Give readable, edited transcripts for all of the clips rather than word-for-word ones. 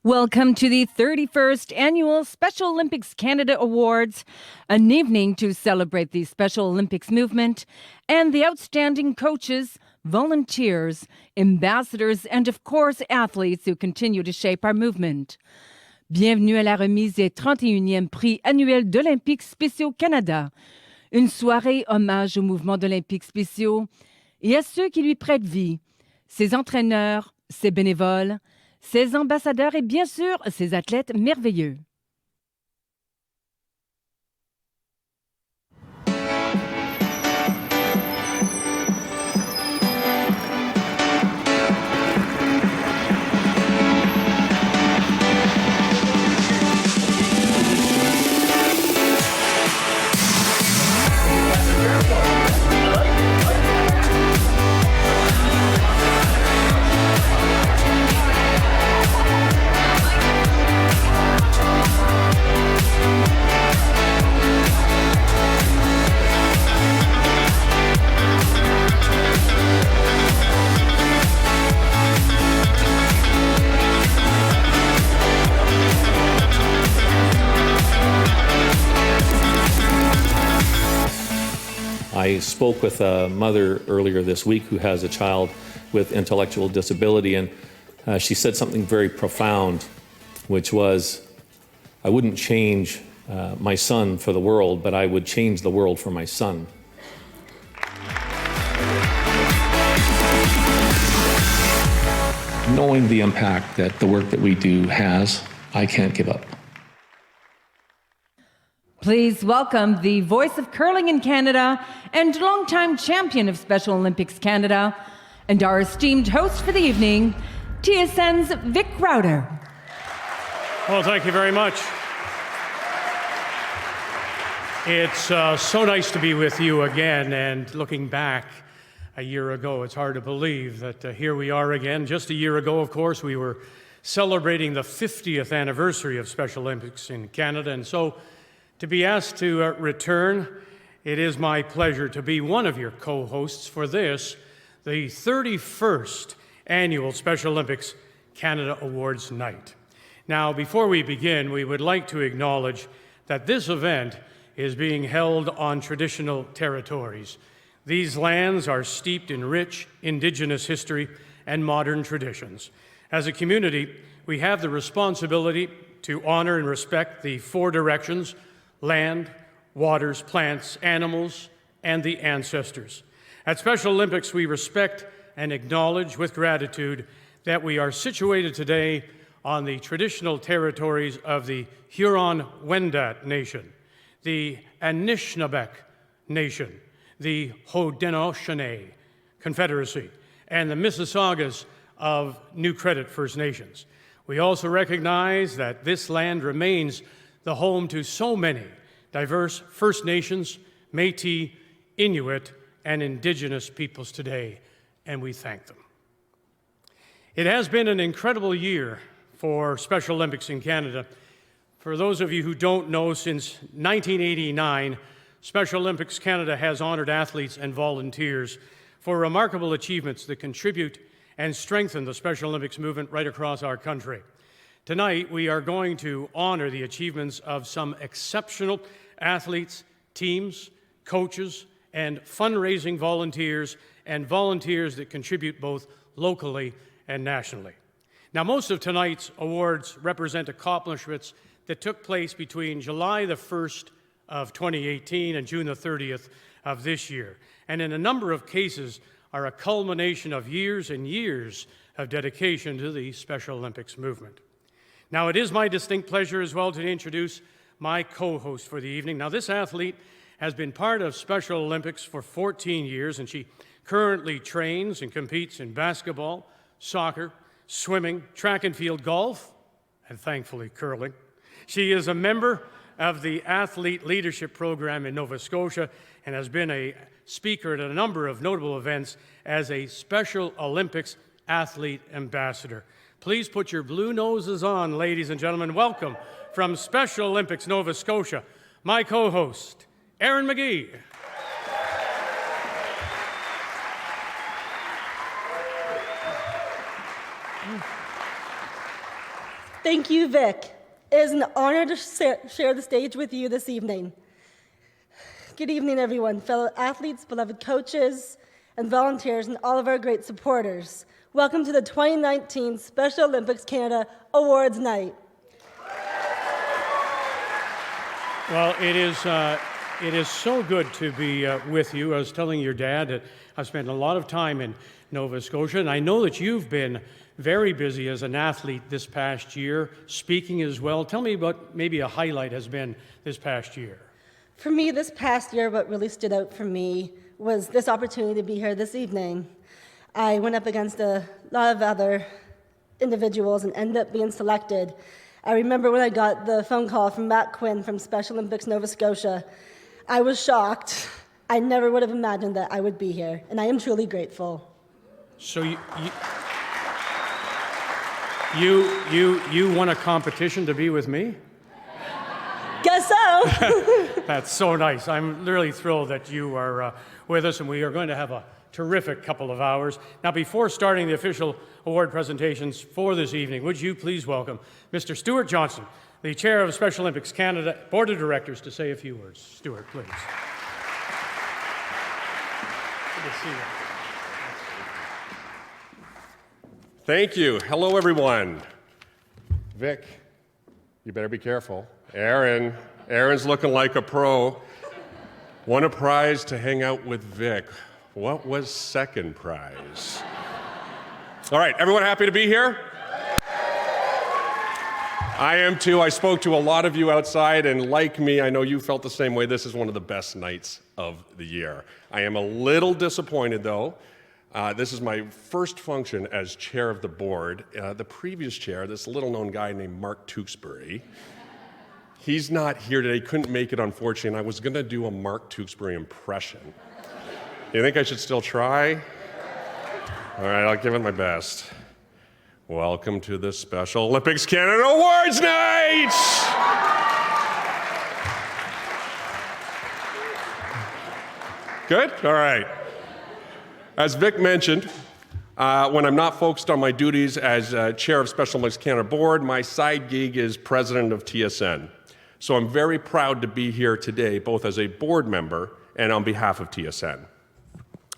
Welcome to the 31st Annual Special Olympics Canada Awards, an evening to celebrate the Special Olympics movement and the outstanding coaches, volunteers, ambassadors, and of course athletes who continue to shape our movement. Bienvenue à la remise des 31e prix annuels d'Olympiques spéciaux Canada, une soirée hommage au mouvement d'Olympiques spéciaux et à ceux qui lui prêtent vie, ses entraîneurs, ses bénévoles, ses ambassadeurs et bien sûr ses athlètes merveilleux. I spoke with a mother earlier this week who has a child with intellectual disability, and she said something very profound, which was, I wouldn't change my son for the world, but I would change the world for my son. Knowing the impact that the work that we do has, I can't give up. Please welcome the voice of curling in Canada and longtime champion of Special Olympics Canada and our esteemed host for the evening, TSN's Vic Crowder. Well, thank you very much. It's so nice to be with you again, and looking back a year ago, it's hard to believe that here we are again. Just a year ago, of course, we were celebrating the 50th anniversary of Special Olympics in Canada, and so to be asked to return, it is my pleasure to be one of your co-hosts for this, the 31st Annual Special Olympics Canada Awards Night. Now, before we begin, we would like to acknowledge that this event is being held on traditional territories. These lands are steeped in rich Indigenous history and modern traditions. As a community, we have the responsibility to honor and respect the four directions: land, waters, plants, animals, and the ancestors. At Special Olympics, we respect and acknowledge with gratitude that we are situated today on the traditional territories of the Huron-Wendat Nation, the Anishinaabe Nation, the Haudenosaunee Confederacy, and the Mississaugas of New Credit First Nations. We also recognize that this land remains the home to so many diverse First Nations, Métis, Inuit, and Indigenous peoples today, and we thank them. It has been an incredible year for Special Olympics in Canada. For those of you who don't know, since 1989, Special Olympics Canada has honored athletes and volunteers for remarkable achievements that contribute and strengthen the Special Olympics movement right across our country. Tonight, we are going to honor the achievements of some exceptional athletes, teams, coaches, and fundraising volunteers, and volunteers that contribute both locally and nationally. Now, most of tonight's awards represent accomplishments that took place between July the 1st of 2018 and June the 30th of this year, and in a number of cases are a culmination of years and years of dedication to the Special Olympics movement. Now, it is my distinct pleasure as well to introduce my co-host for the evening. Now, this athlete has been part of Special Olympics for 14 years, and she currently trains and competes in basketball, soccer, swimming, track and field, golf, and thankfully curling. She is a member of the Athlete Leadership Program in Nova Scotia and has been a speaker at a number of notable events as a Special Olympics Athlete Ambassador. Please put your blue noses on, ladies and gentlemen. Welcome from Special Olympics Nova Scotia, my co-host, Erin McGee. Thank you, Vic. It is an honor to share the stage with you this evening. Good evening, everyone, fellow athletes, beloved coaches, and volunteers, and all of our great supporters. Welcome to the 2019 Special Olympics Canada Awards Night. Well, it is so good to be with you. I was telling your dad that I've spent a lot of time in Nova Scotia, and I know that you've been very busy as an athlete this past year, speaking as well. Tell me what maybe a highlight has been this past year. For me, this past year, what really stood out for me was this opportunity to be here this evening. I went up against a lot of other individuals and ended up being selected. I remember when I got the phone call from Matt Quinn from Special Olympics Nova Scotia, I was shocked. I never would have imagined that I would be here, and I am truly grateful. So you won a competition to be with me? Guess so. That's so nice. I'm really thrilled that you are with us, and we are going to have a terrific couple of hours. Now, before starting the official award presentations for this evening, would you please welcome Mr. Stuart Johnson, the Chair of Special Olympics Canada Board of Directors, to say a few words. Stuart, please. Good to see you. Thank you. Hello, everyone. Vic, you better be careful. Aaron's looking like a pro. Won a prize to hang out with Vic. What was second prize? All right, everyone happy to be here? I am too. I spoke to a lot of you outside, and like me, I know you felt the same way. This is one of the best nights of the year. I am a little disappointed, though. This is my first function as chair of the board. The previous chair, this little-known guy named Mark Tewksbury, he's not here today. Couldn't make it, unfortunately, and I was going to do a Mark Tewksbury impression. You think I should still try? All right, I'll give it my best. Welcome to the Special Olympics Canada Awards Night! Good? All right. As Vic mentioned, when I'm not focused on my duties as chair of Special Olympics Canada Board, my side gig is president of TSN. So I'm very proud to be here today, both as a board member and on behalf of TSN.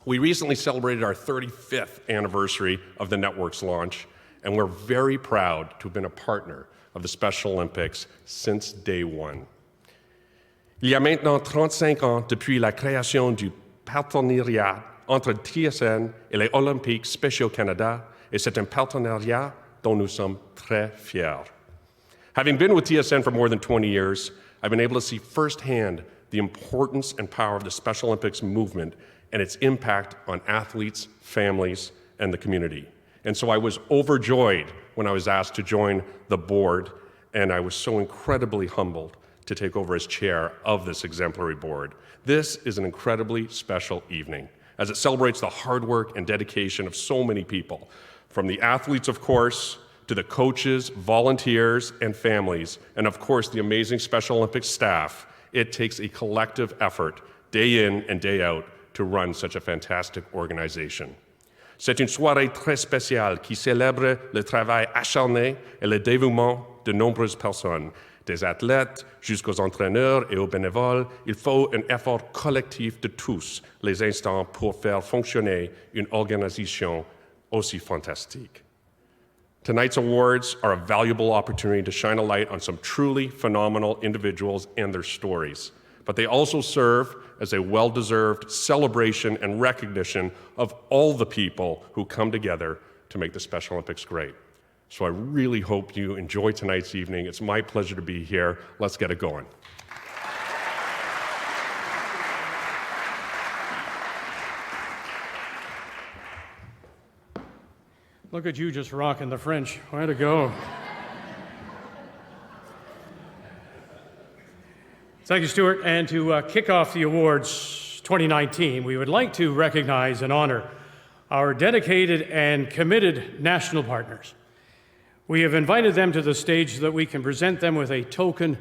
We recently celebrated our 35th anniversary of the network's launch, and we're very proud to have been a partner of the Special Olympics since day one. Il y a maintenant 35 ans depuis la création du partenariat entre TSN et les Olympiques Spéciaux Canada, et c'est un partenariat dont nous sommes très fiers. Having been with TSN for more than 20 years, I've been able to see firsthand the importance and power of the Special Olympics movement and its impact on athletes, families, and the community. And so I was overjoyed when I was asked to join the board, and I was so incredibly humbled to take over as chair of this exemplary board. This is an incredibly special evening, as it celebrates the hard work and dedication of so many people, from the athletes, of course, to the coaches, volunteers, and families, and of course the amazing Special Olympics staff. It takes a collective effort, day in and day out, to run such a fantastic organization. C'est une soirée très spéciale qui célèbre le travail acharné et le dévouement de nombreuses personnes, des athlètes jusqu'aux entraîneurs et aux bénévoles. Il faut un effort collectif de tous les instants pour faire fonctionner une organisation aussi fantastique. Tonight's awards are a valuable opportunity to shine a light on some truly phenomenal individuals and their stories, but they also serve as a well-deserved celebration and recognition of all the people who come together to make the Special Olympics great. So I really hope you enjoy tonight's evening. It's my pleasure to be here. Let's get it going. Look at you just rocking the French. Way to go. Thank you, Stuart. And to kick off the awards 2019, we would like to recognize and honor our dedicated and committed national partners. We have invited them to the stage so that we can present them with a token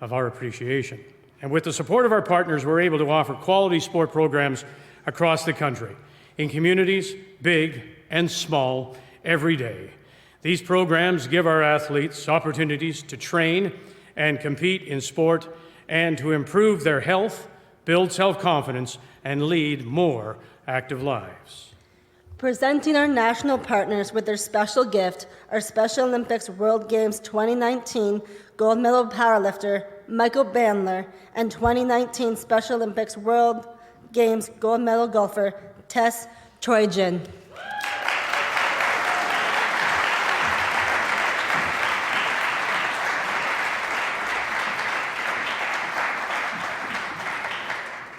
of our appreciation. And with the support of our partners, we're able to offer quality sport programs across the country, in communities, big and small, every day. These programs give our athletes opportunities to train and compete in sport and to improve their health, build self-confidence, and lead more active lives. Presenting our national partners with their special gift, our Special Olympics World Games 2019 gold medal powerlifter, Michael Bandler, and 2019 Special Olympics World Games gold medal golfer, Tess Trojan.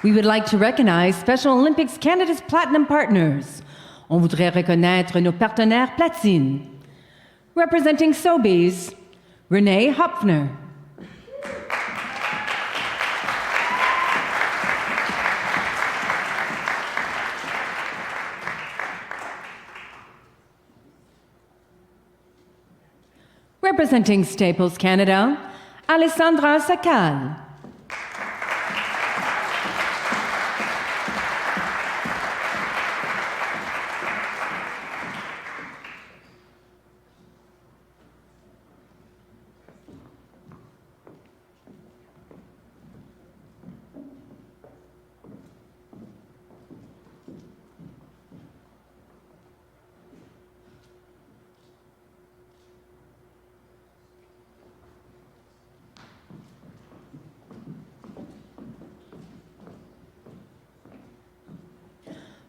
We would like to recognize Special Olympics Canada's Platinum Partners. On voudrait reconnaître nos partenaires platine. Representing SOBEY's, Renee Hopfner. Representing Staples Canada, Alessandra Sacal.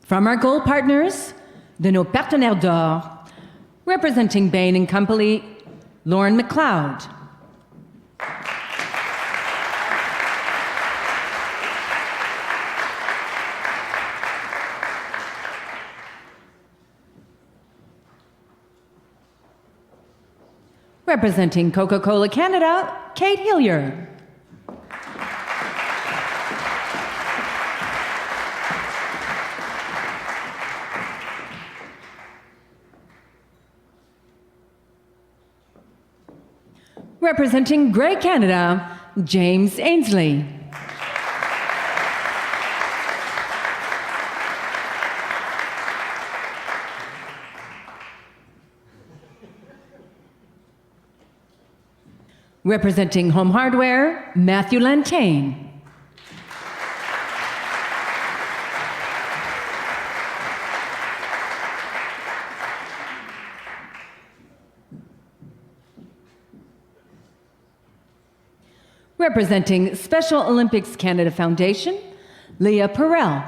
From our gold partners, de nos partenaires d'or, representing BEHN & Company, Lauren McLeod. Representing Coca-Cola Canada, Kate Hillier. Representing Grey Canada, James Ainsley. Representing Home Hardware, Matthew Lantain. Representing Special Olympics Canada Foundation, Leah Perel.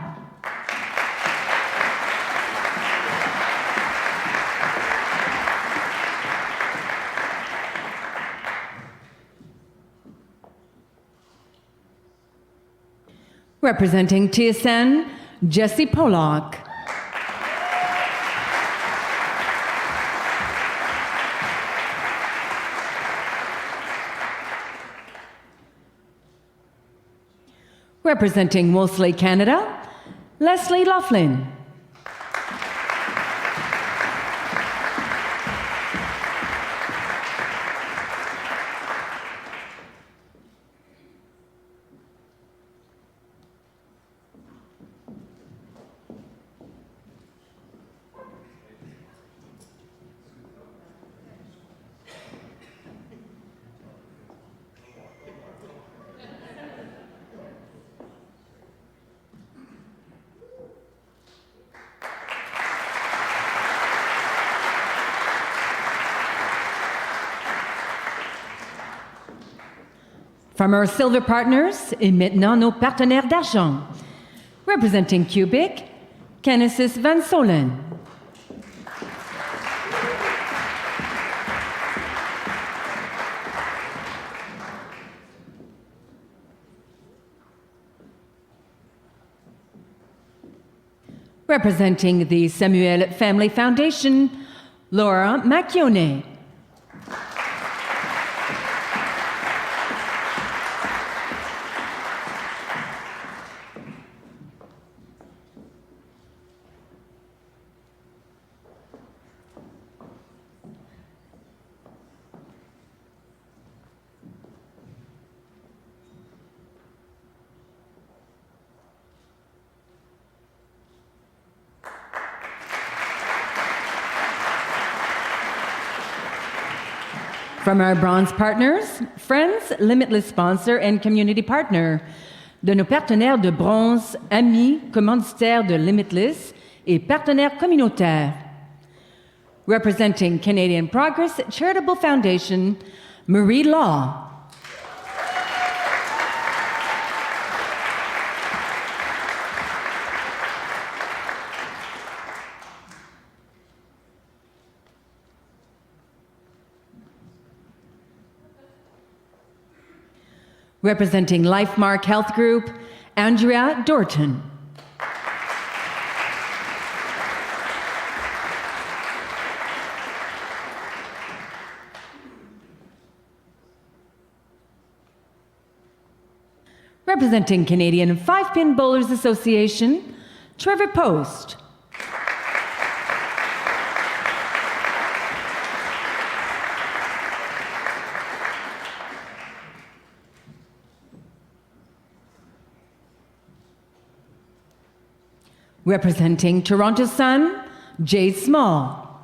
Representing TIANNA, Jesse Pollock. Representing Wolseley Canada, Leslie Laughlin. From our silver partners, et maintenant nos partenaires d'argent. Representing Cubic, Genesis Van Solen. Representing the Samuel Family Foundation, Laura McGione. From our bronze partners, Friends, Limitless sponsor and community partner. De nos partenaires de bronze, amis, commanditaires de Limitless et partenaires communautaires. Representing Canadian Progress Charitable Foundation, Marie Law. Representing Lifemark Health Group, Andrea Dorton. Representing Canadian Five-Pin Bowlers Association, Trevor Post. Representing Toronto Sun, Jay Small.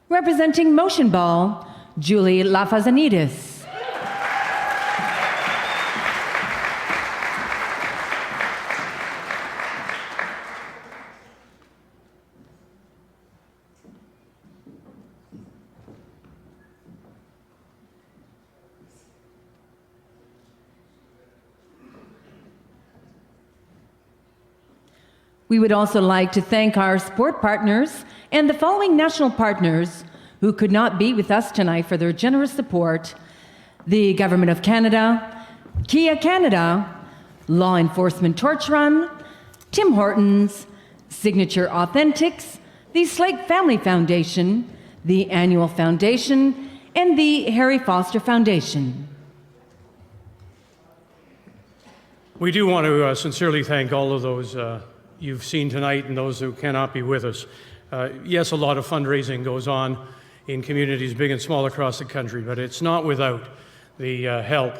Representing Motion Ball, Julie Lafazanidis. We would also like to thank our sport partners and the following national partners who could not be with us tonight for their generous support: the Government of Canada, Kia Canada, Law Enforcement Torch Run, Tim Hortons, Signature Authentics, the Slake Family Foundation, the Annual Foundation, and the Harry Foster Foundation. We do want to sincerely thank all of those you've seen tonight and those who cannot be with us. Yes, a lot of fundraising goes on in communities big and small across the country, but it's not without the help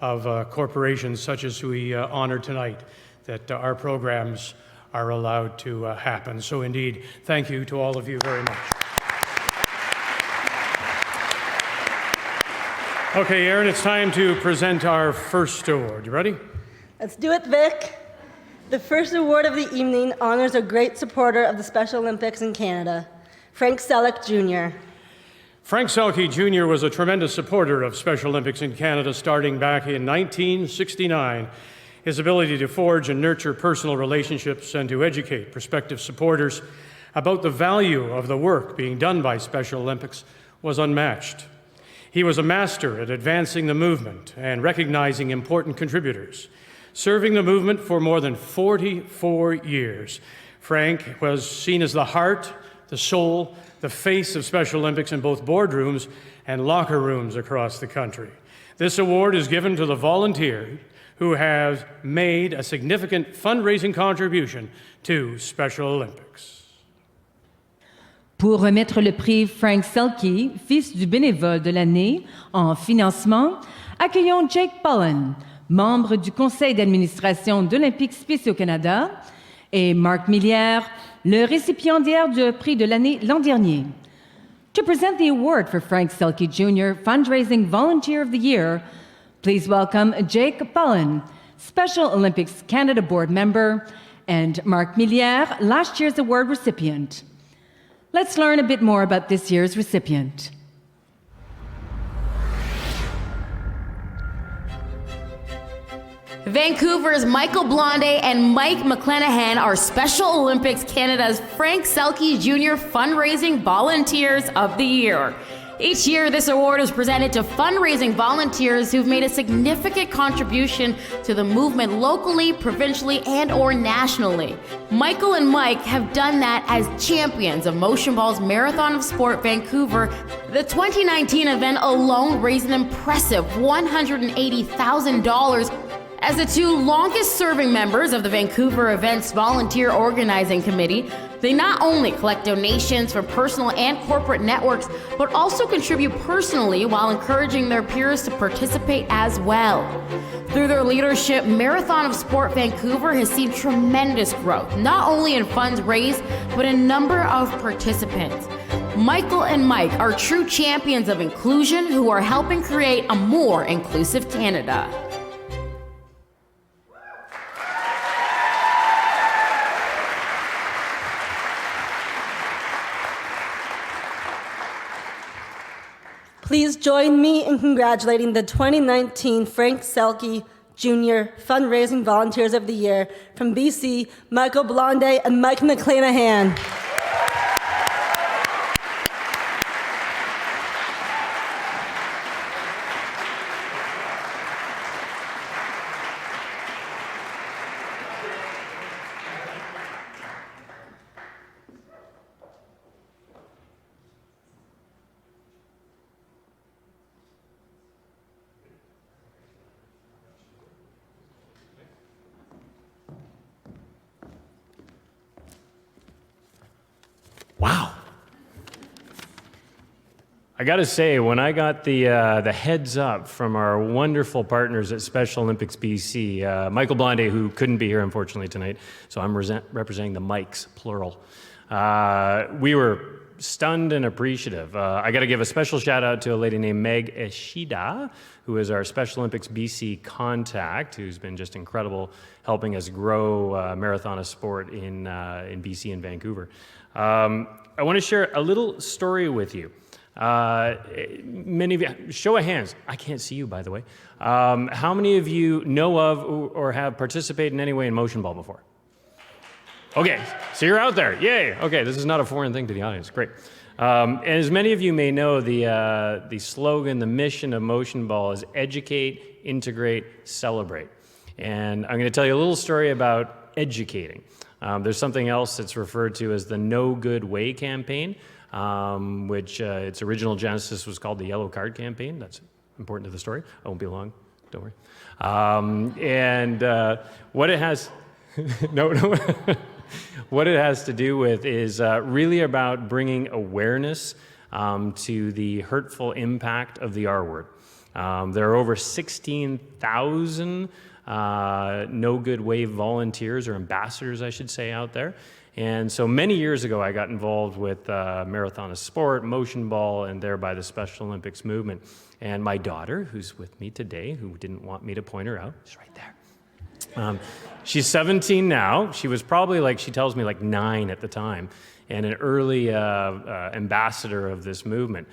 of corporations such as we honor tonight that our programs are allowed to happen. So indeed, thank you to all of you very much. Okay, Aaron, it's time to present our first award. You ready? Let's do it, Vic. The first award of the evening honors a great supporter of the Special Olympics in Canada, Frank Selke Jr. Frank Selke Jr. was a tremendous supporter of Special Olympics in Canada starting back in 1969. His ability to forge and nurture personal relationships and to educate prospective supporters about the value of the work being done by Special Olympics was unmatched. He was a master at advancing the movement and recognizing important contributors. Serving the movement for more than 44 years, Frank was seen as the heart, the soul, the face of Special Olympics in both boardrooms and locker rooms across the country. This award is given to the volunteer who has made a significant fundraising contribution to Special Olympics. Pour remettre le prix Frank Selke, fils du bénévole de l'année en financement, accueillons Jake Pullen, membre du conseil d'administration d'Olympiques Spéciaux Canada, et Marc Millière, le récipiendaire du prix de l'année l'an dernier. To present the award for Frank Selke Jr. Fundraising Volunteer of the Year, please welcome Jake Pullen, Special Olympics Canada Board member, and Marc Millière, last year's award recipient. Let's learn a bit more about this year's recipient. Vancouver's Michael Blonde and Mike McClenahan are Special Olympics Canada's Frank Selke Jr. Fundraising Volunteers of the Year. Each year, this award is presented to fundraising volunteers who've made a significant contribution to the movement locally, provincially, and/or nationally. Michael and Mike have done that as champions of Motion Ball's Marathon of Sport Vancouver. The 2019 event alone raised an impressive $180,000. As the two longest-serving members of the Vancouver Events Volunteer Organizing Committee, They not only collect donations from personal and corporate networks, but also contribute personally while encouraging their peers to participate as well. Through their leadership, Marathon of Sport Vancouver has seen tremendous growth, not only in funds raised, but in number of participants. Michael and Mike are true champions of inclusion who are helping create a more inclusive Canada. Please join me in congratulating the 2019 Frank Selke Jr. Fundraising Volunteers of the Year from BC, Michael Blonde and Mike McClenahan. Wow. I got to say, when I got the heads up from our wonderful partners at Special Olympics BC, Michael Blonde, who couldn't be here unfortunately tonight, so I'm representing the Mikes, plural. We were stunned and appreciative. I got to give a special shout out to a lady named Meg Eshida, who is our Special Olympics BC contact, who's been just incredible helping us grow Marathon of Sport in BC and Vancouver. I want to share a little story with you. Many of you, show of hands, I can't see you by the way. How many of you know of or have participated in any way in motion ball before? Okay, so you're out there, yay. Okay, this is not a foreign thing to the audience, great. And as many of you may know, the slogan, the mission of motion ball is educate, integrate, celebrate. And I'm going to tell you a little story about educating. There's something else that's referred to as the No Good Way campaign, which its original genesis was called the Yellow Card campaign. That's important to the story. I won't be long, don't worry. What it has, no. What it has to do with is really about bringing awareness to the hurtful impact of the R word. There are over 16,000 No Good Way volunteers, or ambassadors, I should say, out there. And so many years ago, I got involved with Marathon of Sport, motion ball, and thereby the Special Olympics movement. And my daughter, who's with me today, who didn't want me to point her out, she's right there. She's 17 now. She was probably, like she tells me, like 9 at the time, and an early ambassador of this movement.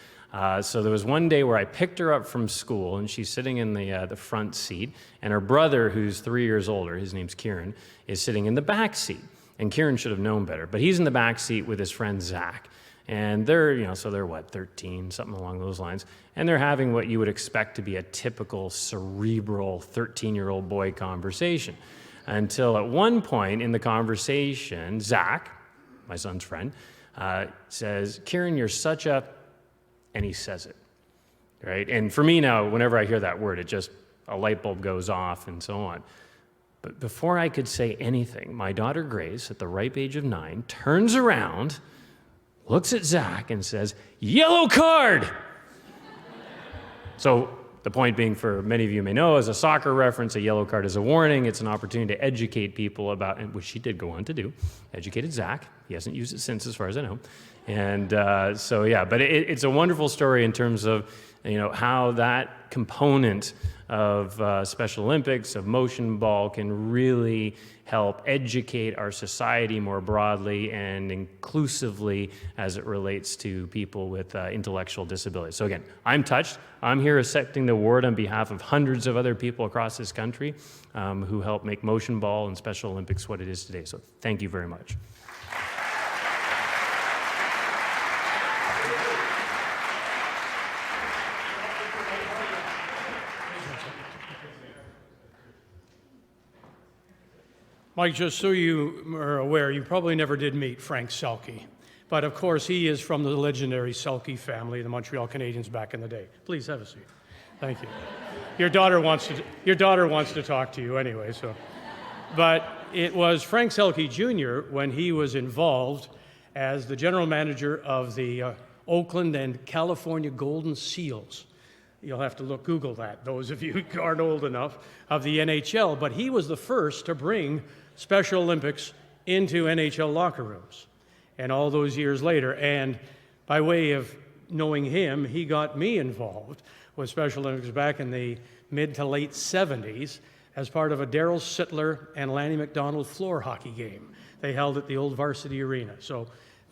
So there was one day where I picked her up from school, and she's sitting in the front seat, and her brother, who's 3 years older, his name's Kieran, is sitting in the back seat. And Kieran should have known better, but he's in the back seat with his friend Zach. And they're, so they're what, 13, something along those lines. And they're having what you would expect to be a typical cerebral 13-year-old boy conversation. Until at one point in the conversation, Zach, my son's friend, says, "Kieran, you're such a," and he says it, right? And for me now, whenever I hear that word, it just, a light bulb goes off and so on. But before I could say anything, my daughter Grace, at the ripe age of 9, turns around, looks at Zach and says, "Yellow card!" So the point being, for many of you may know, as a soccer reference, a yellow card is a warning. It's an opportunity to educate people about, and which she did go on to do, educated Zach. He hasn't used it since, as far as I know. And so, yeah, but it's a wonderful story in terms of, how that component of Special Olympics, of motion ball, can really help educate our society more broadly and inclusively as it relates to people with intellectual disabilities. So again, I'm touched. I'm here accepting the award on behalf of hundreds of other people across this country who help make motion ball and Special Olympics what it is today. So thank you very much. Mike, just so you are aware, you probably never did meet Frank Selke. But of course, he is from the legendary Selke family, the Montreal Canadiens back in the day. Please have a seat. Thank you. Your daughter wants to talk to you anyway, so. But it was Frank Selke Jr. when he was involved as the general manager of the Oakland and California Golden Seals. You'll have to Google that, those of you who aren't old enough, of the NHL. But he was the first to bring Special Olympics into NHL locker rooms. And all those years later, and by way of knowing him, he got me involved with Special Olympics back in the mid to late 70s as part of a Darryl Sittler and Lanny McDonald floor hockey game they held at the old Varsity Arena. So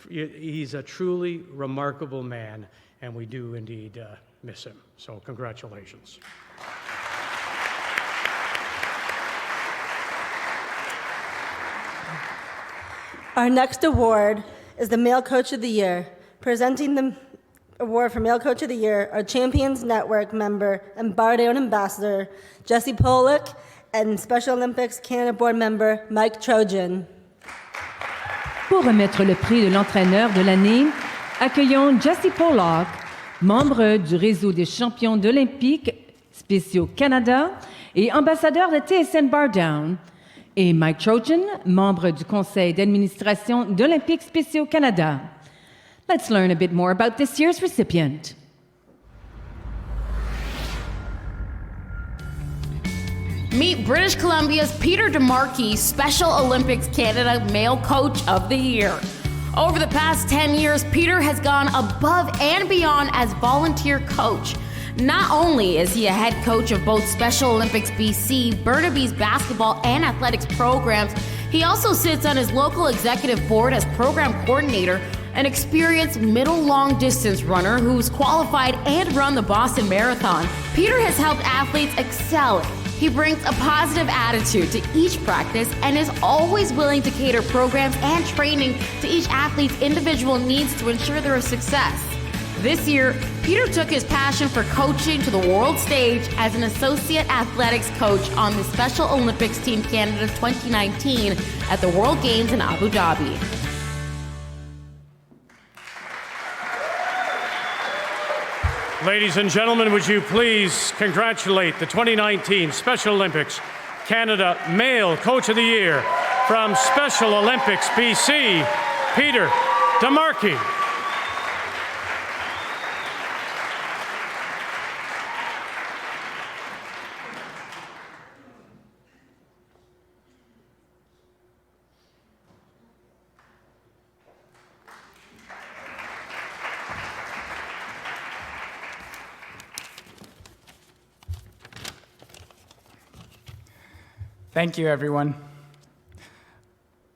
he's a truly remarkable man, and we do indeed miss him. So congratulations. Our next award is the Male Coach of the Year. Presenting the award for Male Coach of the Year are Champions Network member and Bardown Ambassador Jesse Pollock and Special Olympics Canada Board member Mike Trojan. Pour remettre le prix de l'entraîneur de l'année, accueillons Jesse Pollock, membre du réseau des champions olympiques spéciaux Canada et ambassadeur de TSN Bardown, et Mike Trojan, membre du conseil d'administration d'Olympiques spéciaux Canada. Let's learn a bit more about this year's recipient. Meet British Columbia's Peter DeMarchi, Special Olympics Canada Male Coach of the Year. Over the past 10 years, Peter has gone above and beyond as volunteer coach. Not only is he a head coach of both Special Olympics BC, Burnaby's basketball and athletics programs, he also sits on his local executive board as program coordinator, an experienced middle long distance runner who's qualified and run the Boston Marathon. Peter has helped athletes excel. He brings a positive attitude to each practice and is always willing to cater programs and training to each athlete's individual needs to ensure their success. This year, Peter took his passion for coaching to the world stage as an associate athletics coach on the Special Olympics Team Canada 2019 at the World Games in Abu Dhabi. Ladies and gentlemen, would you please congratulate the 2019 Special Olympics Canada Male Coach of the Year from Special Olympics BC, Peter DeMarchi. Thank you, everyone.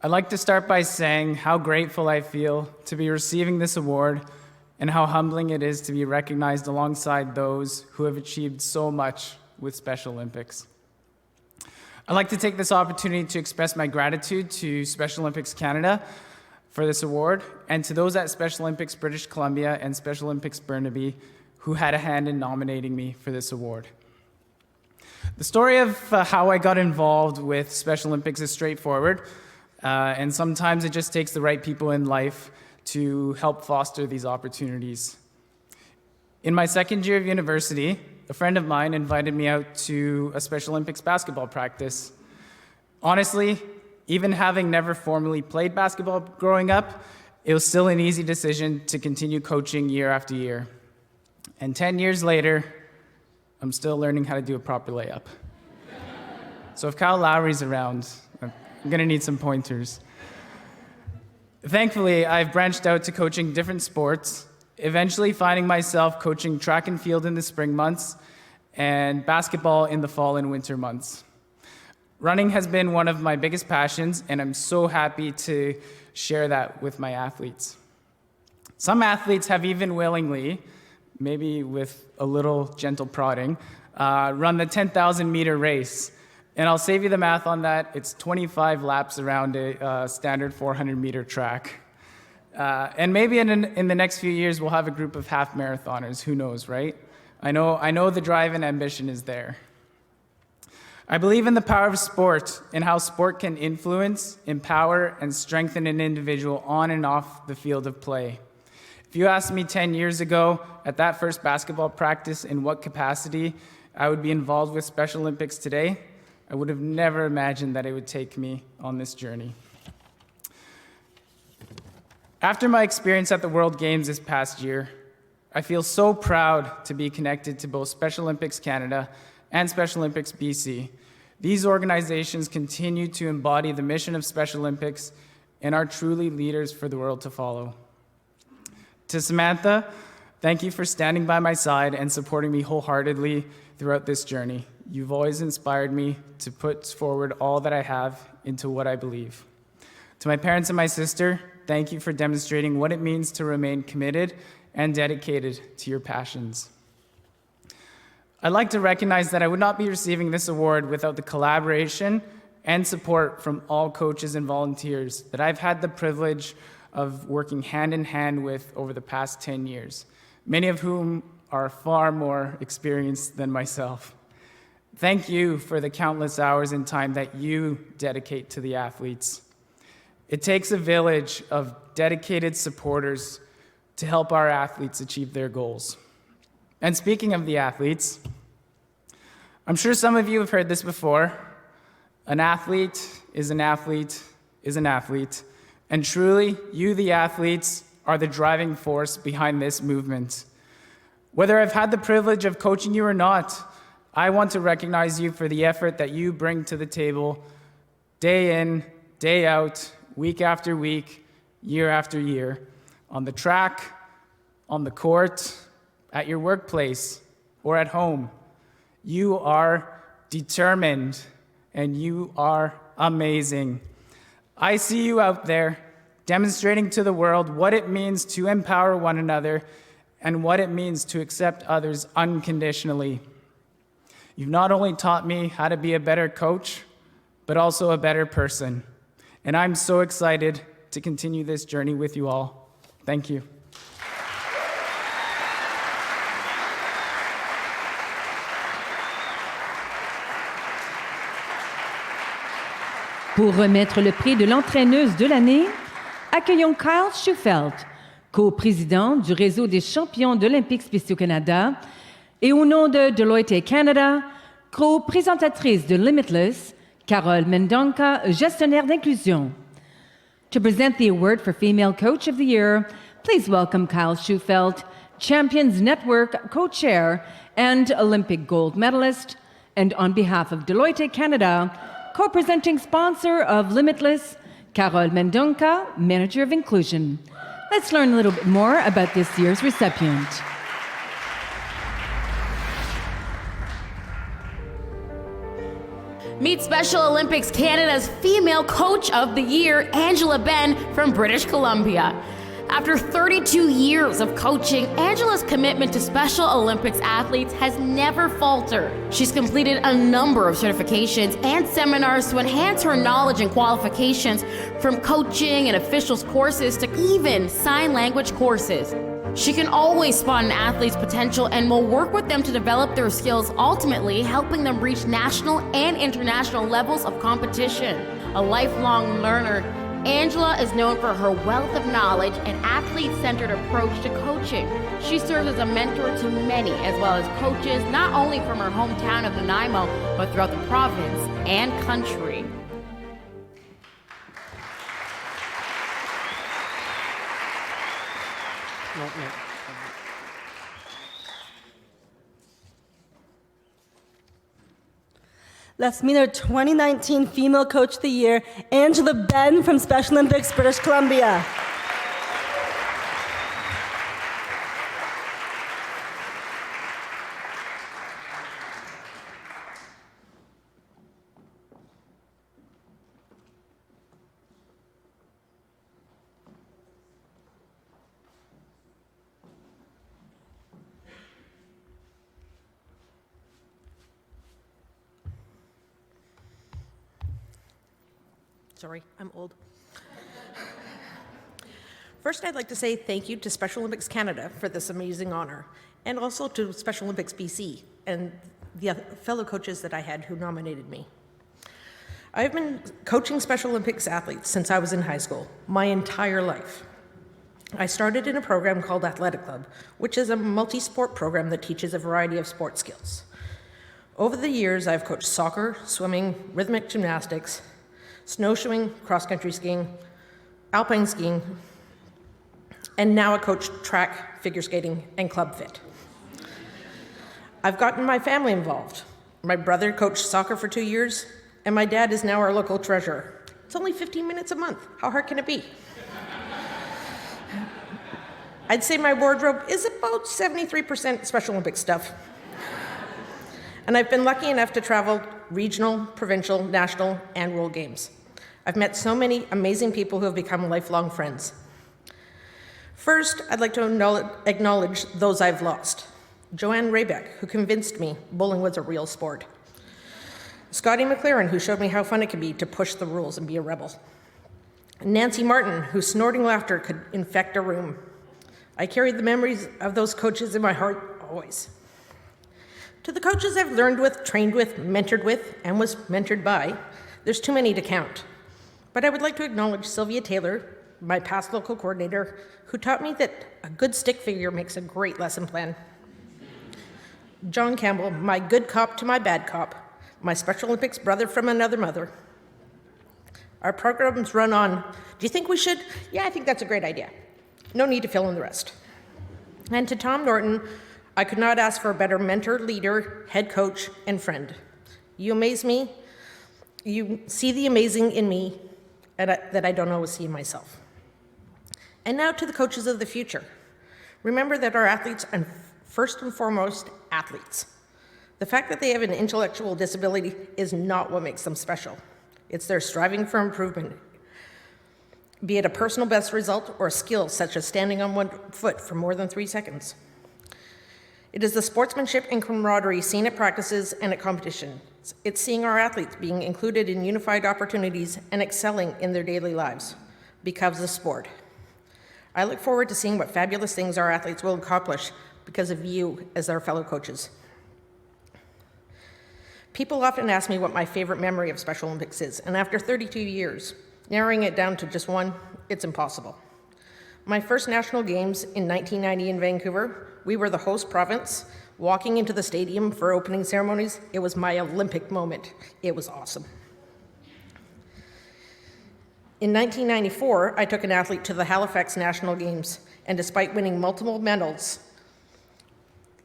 I'd like to start by saying how grateful I feel to be receiving this award and how humbling it is to be recognized alongside those who have achieved so much with Special Olympics. I'd like to take this opportunity to express my gratitude to Special Olympics Canada for this award and to those at Special Olympics British Columbia and Special Olympics Burnaby who had a hand in nominating me for this award. The story of how I got involved with Special Olympics is straightforward, and sometimes it just takes the right people in life to help foster these opportunities. In my second year of university, a friend of mine invited me out to a Special Olympics basketball practice. Honestly, even having never formally played basketball growing up, it was still an easy decision to continue coaching year after year. And 10 years later, I'm still learning how to do a proper layup. So if Kyle Lowry's around, I'm gonna need some pointers. Thankfully, I've branched out to coaching different sports, eventually finding myself coaching track and field in the spring months and basketball in the fall and winter months. Running has been one of my biggest passions, and I'm so happy to share that with my athletes. Some athletes have even willingly, maybe with a little gentle prodding, run the 10,000 meter race. And I'll save you the math on that. It's 25 laps around a standard 400 meter track. And maybe in the next few years, we'll have a group of half marathoners. Who knows, right? I know the drive and ambition is there. I believe in the power of sport and how sport can influence, empower, and strengthen an individual on and off the field of play. If you asked me 10 years ago at that first basketball practice in what capacity I would be involved with Special Olympics today, I would have never imagined that it would take me on this journey. After my experience at the World Games this past year, I feel so proud to be connected to both Special Olympics Canada and Special Olympics BC. These organizations continue to embody the mission of Special Olympics and are truly leaders for the world to follow. To Samantha, thank you for standing by my side and supporting me wholeheartedly throughout this journey. You've always inspired me to put forward all that I have into what I believe. To my parents and my sister, thank you for demonstrating what it means to remain committed and dedicated to your passions. I'd like to recognize that I would not be receiving this award without the collaboration and support from all coaches and volunteers that I've had the privilege of working hand in hand with over the past 10 years, many of whom are far more experienced than myself. Thank you for the countless hours and time that you dedicate to the athletes. It takes a village of dedicated supporters to help our athletes achieve their goals. And speaking of the athletes, I'm sure some of you have heard this before. An athlete is an athlete is an athlete. And truly, you, the athletes, are the driving force behind this movement. Whether I've had the privilege of coaching you or not, I want to recognize you for the effort that you bring to the table day in, day out, week after week, year after year, on the track, on the court, at your workplace, or at home. You are determined, and you are amazing. I see you out there demonstrating to the world what it means to empower one another and what it means to accept others unconditionally. You've not only taught me how to be a better coach, but also a better person. And I'm so excited to continue this journey with you all. Thank you. Pour remettre le prix de l'entraîneuse de l'année, accueillons Kyle Schufelt, co-président du réseau des champions d'Olympiques spéciaux Canada, et au nom de Deloitte Canada, co-présentatrice de Limitless, Carole Mendonca, gestionnaire d'inclusion. To present the award for Female Coach of the Year, please welcome Kyle Schufelt, Champions Network co-chair and Olympic gold medalist, and on behalf of Deloitte Canada, co-presenting sponsor of Limitless, Carole Mendonca, Manager of Inclusion. Let's learn a little bit more about this year's recipient. Meet Special Olympics Canada's Female Coach of the Year, Angela BEHN from British Columbia. After 32 years of coaching, Angela's commitment to Special Olympics athletes has never faltered. She's completed a number of certifications and seminars to enhance her knowledge and qualifications, from coaching and officials courses to even sign language courses. She can always spot an athlete's potential and will work with them to develop their skills, ultimately helping them reach national and international levels of competition. A lifelong learner, Angela is known for her wealth of knowledge and athlete-centered approach to coaching. She serves as a mentor to many, as well as coaches, not only from her hometown of Nanaimo, but throughout the province and country. Let's meet our 2019 Female Coach of the Year, Angela BEHN from Special Olympics, British Columbia. Sorry, I'm old. First, I'd like to say thank you to Special Olympics Canada for this amazing honor, and also to Special Olympics BC and the fellow coaches that I had who nominated me. I've been coaching Special Olympics athletes since I was in high school, my entire life. I started in a program called Athletic Club, which is a multi-sport program that teaches a variety of sport skills. Over the years, I've coached soccer, swimming, rhythmic gymnastics, snowshoeing, cross-country skiing, alpine skiing, and now I coach track, figure skating, and club fit. I've gotten my family involved. My brother coached soccer for 2 years, and my dad is now our local treasurer. It's only 15 minutes a month. How hard can it be? I'd say my wardrobe is about 73% Special Olympics stuff. And I've been lucky enough to travel regional, provincial, national, and world games. I've met so many amazing people who have become lifelong friends. First, I'd like to acknowledge those I've lost. Joanne Raybeck, who convinced me bowling was a real sport. Scotty McLaren, who showed me how fun it can be to push the rules and be a rebel. Nancy Martin, whose snorting laughter could infect a room. I carry the memories of those coaches in my heart always. To the coaches I've learned with, trained with, mentored with, and was mentored by, there's too many to count. But I would like to acknowledge Sylvia Taylor, my past local coordinator, who taught me that a good stick figure makes a great lesson plan. John Campbell, my good cop to my bad cop, my Special Olympics brother from another mother. Our programs run on, do you think we should? Yeah, I think that's a great idea. No need to fill in the rest. And to Tom Norton, I could not ask for a better mentor, leader, head coach, and friend. You amaze me. You see the amazing in me that I don't always see in myself. And now to the coaches of the future. Remember that our athletes are first and foremost athletes. The fact that they have an intellectual disability is not what makes them special. It's their striving for improvement, be it a personal best result or a skill such as standing on one foot for more than 3 seconds. It is the sportsmanship and camaraderie seen at practices and at competitions. It's seeing our athletes being included in unified opportunities and excelling in their daily lives because of sport. I look forward to seeing what fabulous things our athletes will accomplish because of you as our fellow coaches. People often ask me what my favorite memory of Special Olympics is, and after 32 years, narrowing it down to just one, it's impossible. My first national games in 1990 in Vancouver, we were the host province. Walking into the stadium for opening ceremonies, it was my Olympic moment. It was awesome. In 1994, I took an athlete to the Halifax National Games, and despite winning multiple medals,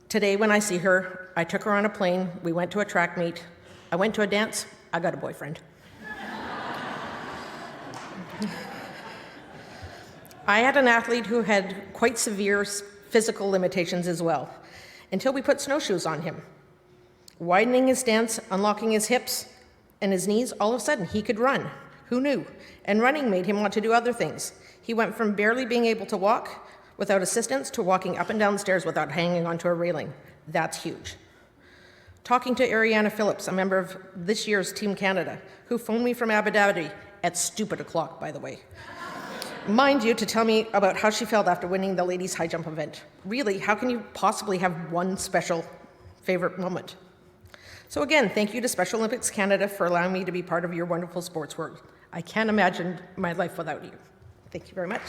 today when I see her, I took her on a plane, we went to a track meet, I went to a dance, I got a boyfriend. I had an athlete who had quite severe physical limitations as well, until we put snowshoes on him. Widening his stance, unlocking his hips and his knees, all of a sudden he could run. Who knew? And running made him want to do other things. He went from barely being able to walk without assistance to walking up and down stairs without hanging onto a railing. That's huge. Talking to Ariana Phillips, a member of this year's Team Canada, who phoned me from Abu Dhabi at stupid o'clock, by the way. Mind you, to tell me about how she felt after winning the ladies' high jump event. Really, how can you possibly have one special favorite moment? So again, thank you to Special Olympics Canada for allowing me to be part of your wonderful sports world. I can't imagine my life without you. Thank you very much.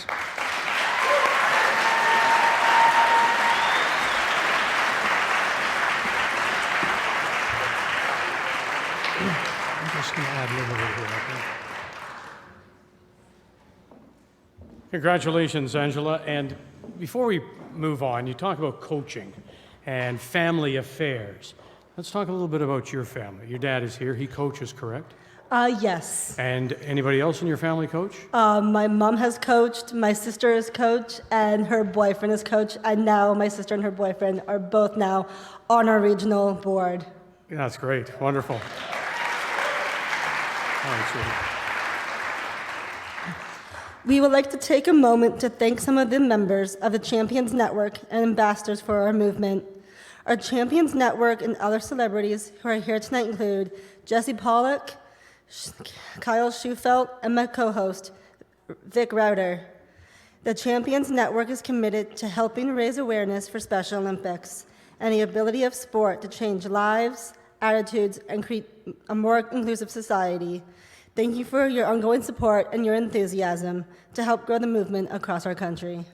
I'm just going to add a little bit here, I think. Congratulations, Angela. And before we move on, you talk about coaching and family affairs. Let's talk a little bit about your family. Your dad is here. He coaches, correct? Yes. And anybody else in your family coach? My mom has coached, my sister is coach, and her boyfriend is coach, and now my sister and her boyfriend are both now on our regional board. Yeah, that's great. Wonderful. All right, sweetie. We would like to take a moment to thank some of the members of the Champions Network and ambassadors for our movement. Our Champions Network and other celebrities who are here tonight include Jesse Pollock, Kyle Schufelt, and my co-host, Vic Rauter. The Champions Network is committed to helping raise awareness for Special Olympics and the ability of sport to change lives, attitudes, and create a more inclusive society. Thank you for your ongoing support and your enthusiasm to help grow the movement across our country.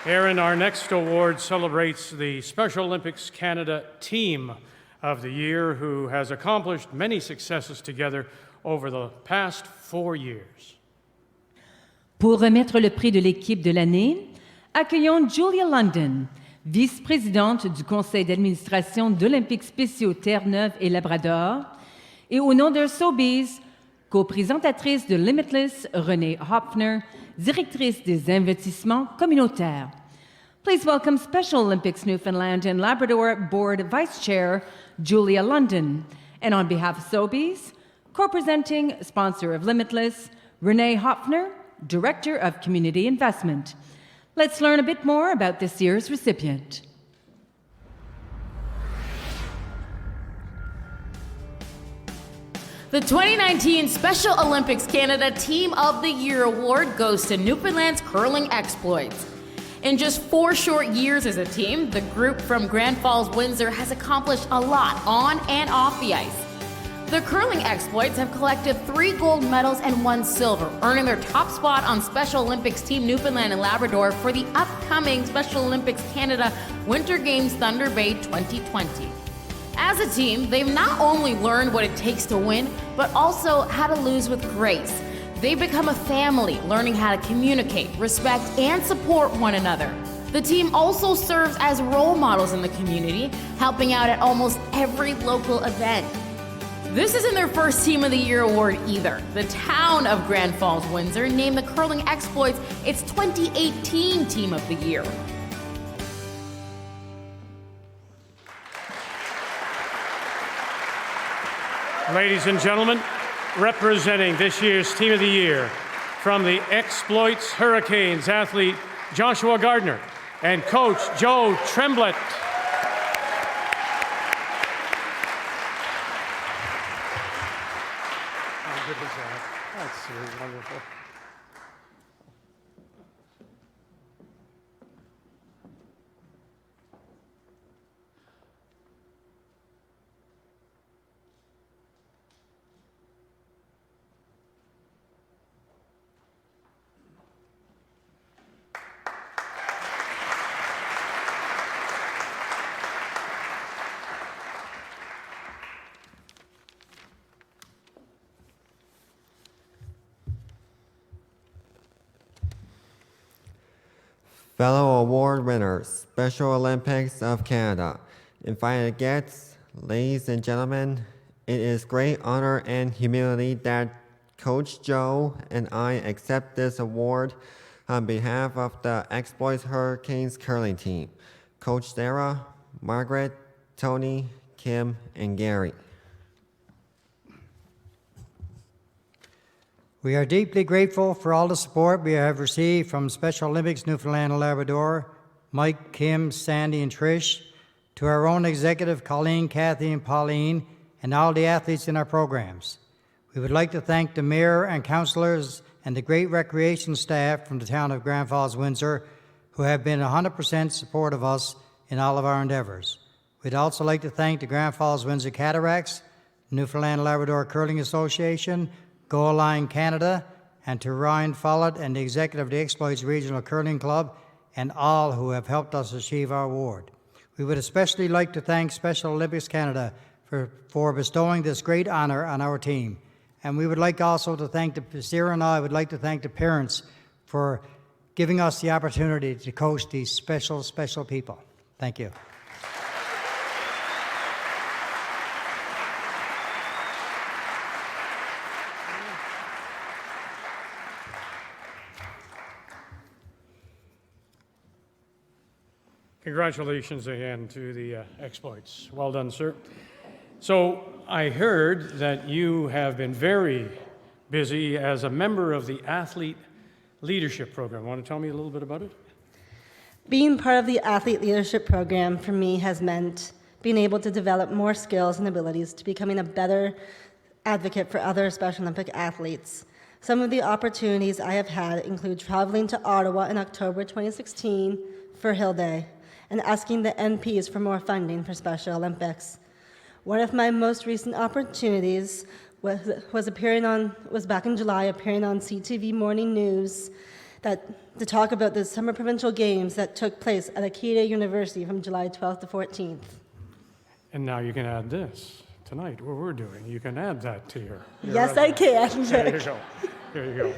Aaron, our next award celebrates the Special Olympics Canada Team of the Year, who has accomplished many successes together over the past 4 years. Pour remettre le prix de l'équipe de l'année, accueillons Julia London, vice-présidente du conseil d'administration d'Olympiques spéciaux Terre-Neuve et Labrador, et au nom de SOBEY, co-présentatrice de Limitless, Renée Hopfner, directrice des investissements communautaires. Please welcome Special Olympics Newfoundland and Labrador Board Vice Chair, Julia London, and on behalf of SOBEY, co-presenting sponsor of Limitless, Renée Hopfner, Director of Community Investment. Let's learn a bit more about this year's recipient. The 2019 Special Olympics Canada Team of the Year Award goes to Newfoundland's curling exploits. In just 4 short years as a team, the group from Grand Falls, Windsor has accomplished a lot on and off the ice. The curling exploits have collected 3 gold medals and 1 silver, earning their top spot on Special Olympics Team Newfoundland and Labrador for the upcoming Special Olympics Canada Winter Games Thunder Bay 2020. As a team, they've not only learned what it takes to win, but also how to lose with grace. They've become a family, learning how to communicate, respect, and support one another. The team also serves as role models in the community, helping out at almost every local event. This isn't their first Team of the Year award either. The town of Grand Falls, Windsor named the curling exploits its 2018 Team of the Year. Ladies and gentlemen, representing this year's Team of the Year from the Exploits Hurricanes athlete Joshua Gardner and coach Joe Tremblett. How good was that? That's wonderful. Fellow award winners, Special Olympics of Canada, invited guests, ladies and gentlemen, it is great honor and humility that Coach Joe and I accept this award on behalf of the Exploits Hurricanes curling team, Coach Sarah, Margaret, Tony, Kim, and Gary. We are deeply grateful for all the support we have received from Special Olympics Newfoundland and Labrador, Mike, Kim, Sandy, and Trish, to our own executive, Colleen, Kathy, and Pauline, and all the athletes in our programs. We would like to thank the mayor and councillors and the great recreation staff from the town of Grand Falls, Windsor, who have been 100% support of us in all of our endeavors. We'd also like to thank the Grand Falls, Windsor Cataracts, Newfoundland and Labrador Curling Association, Goal Line Canada, and to Ryan Follett and the executive of the Exploits Regional Curling Club, and all who have helped us achieve our award. We would especially like to thank Special Olympics Canada for bestowing this great honor on our team. And we would like also to thank Sarah and I would like to thank the parents for giving us the opportunity to coach these special, special people. Thank you. Congratulations again to the exploits. Well done, sir. So I heard that you have been very busy as a member of the Athlete Leadership Program. Want to tell me a little bit about it? Being part of the Athlete Leadership Program for me has meant being able to develop more skills and abilities to becoming a better advocate for other Special Olympic athletes. Some of the opportunities I have had include traveling to Ottawa in October 2016 for Hill Day, and asking the MPs for more funding for Special Olympics. One of my most recent opportunities was back in July, appearing on CTV Morning News to talk about the Summer Provincial Games that took place at Acadia University from July 12th to 14th. And now you can add this tonight, what we're doing. You can add that to your Yes, I can. There you go. There you go.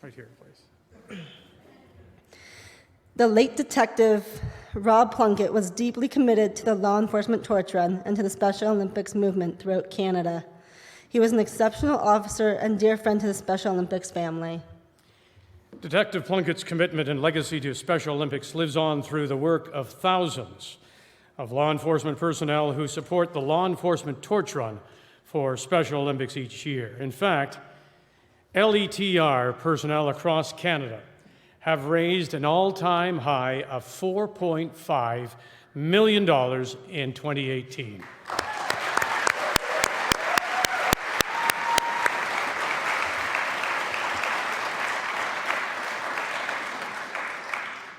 Right here, please. The late detective Rob Plunkett was deeply committed to the law enforcement torch run and to the Special Olympics movement throughout Canada. He was an exceptional officer and dear friend to the Special Olympics family. Detective Plunkett's commitment and legacy to Special Olympics lives on through the work of thousands of law enforcement personnel who support the law enforcement torch run for Special Olympics each year. In fact, LETR personnel across Canada have raised an all-time high of $4.5 million in 2018.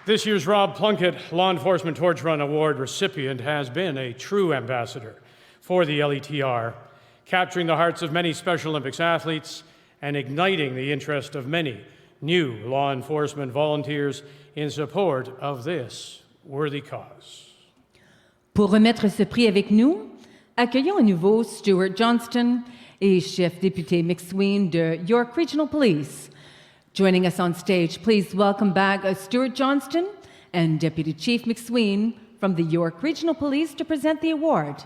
This year's Rob Plunkett Law Enforcement Torch Run Award recipient has been a true ambassador for the LETR, capturing the hearts of many Special Olympics athletes and igniting the interest of many new law enforcement volunteers in support of this worthy cause. Pour remettre ce prix avec nous, accueillons à nouveau Stuart Johnston et chef député McSween de York Regional Police. Joining us on stage, please welcome back Stuart Johnston and Deputy Chief McSween from the York Regional Police to present the award.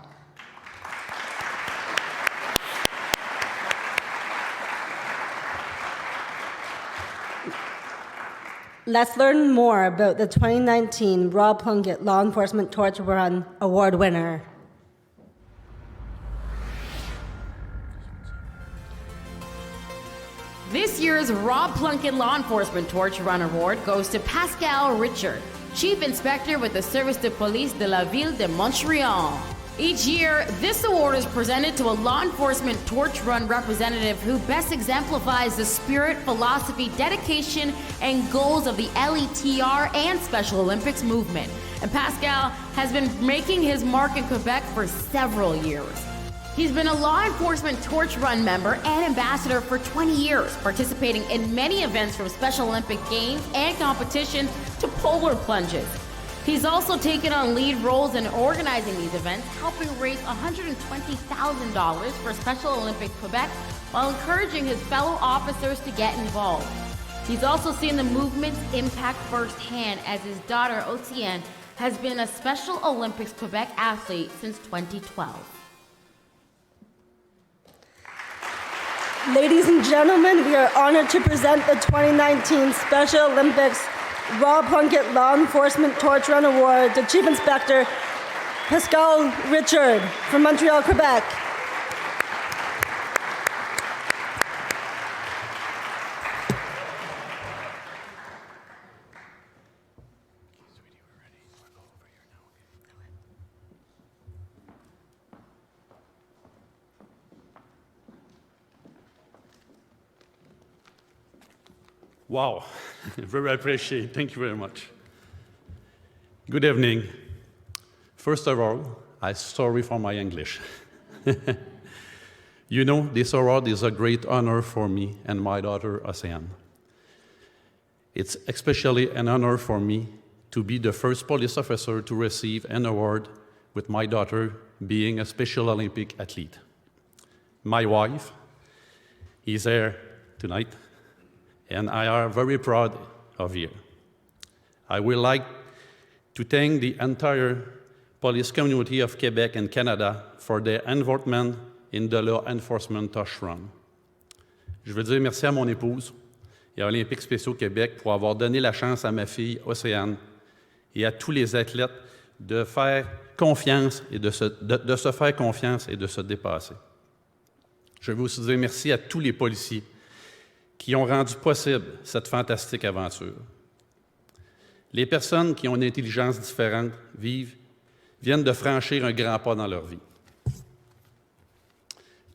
Let's learn more about the 2019 Rob Plunkett Law Enforcement Torch Run Award winner. This year's Rob Plunkett Law Enforcement Torch Run Award goes to Pascal Richard, Chief Inspector with the Service de Police de la Ville de Montreal. Each year, this award is presented to a law enforcement torch run representative who best exemplifies the spirit, philosophy, dedication, and goals of the LETR and Special Olympics movement. And Pascal has been making his mark in Quebec for several years. He's been a law enforcement torch run member and ambassador for 20 years, participating in many events from Special Olympic Games and competitions to polar plunges. He's also taken on lead roles in organizing these events, helping raise $120,000 for Special Olympics Quebec while encouraging his fellow officers to get involved. He's also seen the movement's impact firsthand as his daughter, Otienne, has been a Special Olympics Quebec athlete since 2012. Ladies and gentlemen, we are honored to present the 2019 Special Olympics Rob Plunkett Law Enforcement Torch Run Award to Chief Inspector Pascal Richard from Montreal, Quebec. Wow, very appreciate. Thank you very much. Good evening. First of all, I'm sorry for my English. You know, this award is a great honor for me and my daughter, Oceane. It's especially an honor for me to be the first police officer to receive an award with my daughter being a Special Olympic athlete. My wife is here tonight, and I am very proud of you. I would like to thank the entire police community of Quebec and Canada for their involvement in the law enforcement torch run. Je veux dire merci à mon épouse et à Olympiques spéciaux Québec pour avoir donné la chance à ma fille Océane et à tous les athlètes de faire confiance et de se faire confiance et de se dépasser. Je veux aussi dire merci à tous les policiers qui ont rendu possible cette fantastique aventure. Les personnes qui ont une intelligence différente viennent de franchir un grand pas dans leur vie.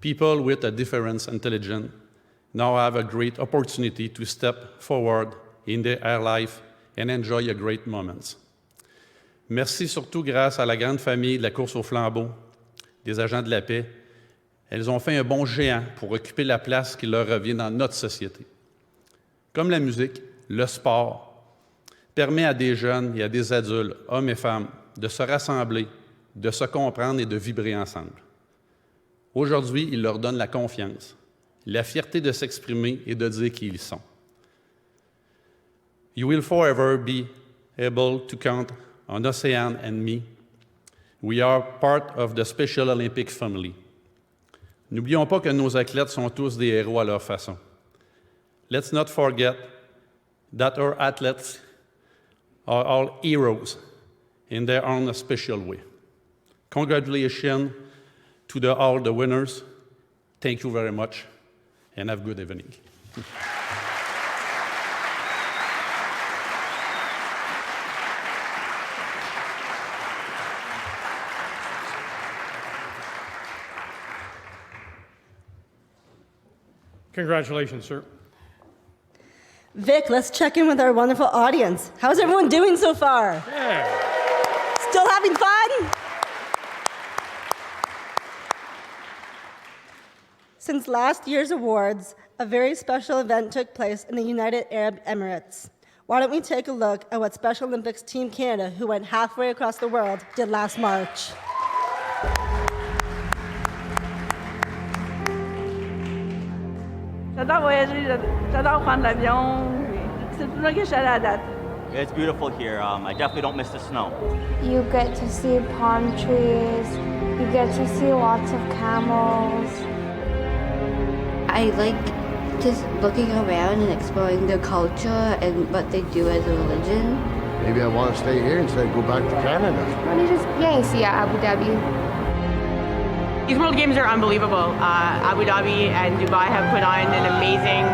People with a different intelligence now have a great opportunity to step forward in their life and enjoy a great moments. Merci surtout grâce à la grande famille de la course au flambeau, des agents de la paix. Elles ont fait un bond géant pour occuper la place qui leur revient dans notre société. Comme la musique, le sport permet à des jeunes et à des adultes, hommes et femmes, de se rassembler, de se comprendre et de vibrer ensemble. Aujourd'hui, il leur donne la confiance, la fierté de s'exprimer et de dire qui ils sont. You will forever be able to count on Océane and me. We are part of the Special Olympics family. N'oublions pas que nos athlètes sont tous des héros à leur façon. Let's not forget that our athletes are all heroes in their own special way. Congratulations to all the winners. Thank you very much, and have a good evening. Congratulations, sir. Vic, let's check in with our wonderful audience. How's everyone doing so far? Yeah. Still having fun? Since last year's awards, a very special event took place in the United Arab Emirates. Why don't we take a look at what Special Olympics Team Canada, who went halfway across the world, did last March. J'adore voyager, j'adore prendre l'avion. C'est pour ça que je suis allée à date. It's beautiful here. I definitely don't miss the snow. You get to see palm trees. You get to see lots of camels. I like just looking around and exploring their culture and what they do as a religion. Maybe I want to stay here instead of go back to Canada. Why don't you just see Abu Dhabi? These World Games are unbelievable. Abu Dhabi and Dubai have put on an amazing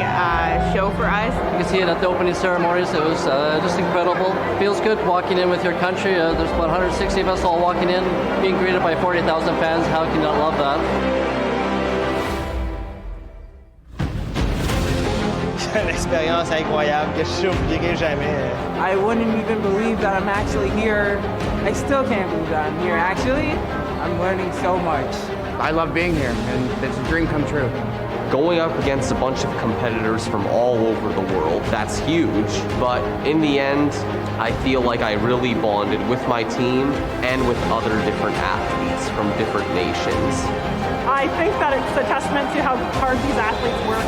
show for us. You can see it at the opening ceremonies. It was just incredible. Feels good walking in with your country. There's about 160 of us all walking in, being greeted by 40,000 fans. How can you not love that? C'est une expérience incroyable que je n'oublierai jamais. I wouldn't even believe that I'm actually here. I still can't believe that I'm here, actually. I'm learning so much. I love being here, and it's a dream come true. Going up against a bunch of competitors from all over the world, that's huge. But in the end, I feel like I really bonded with my team and with other different athletes from different nations. I think that it's a testament to how hard these athletes work,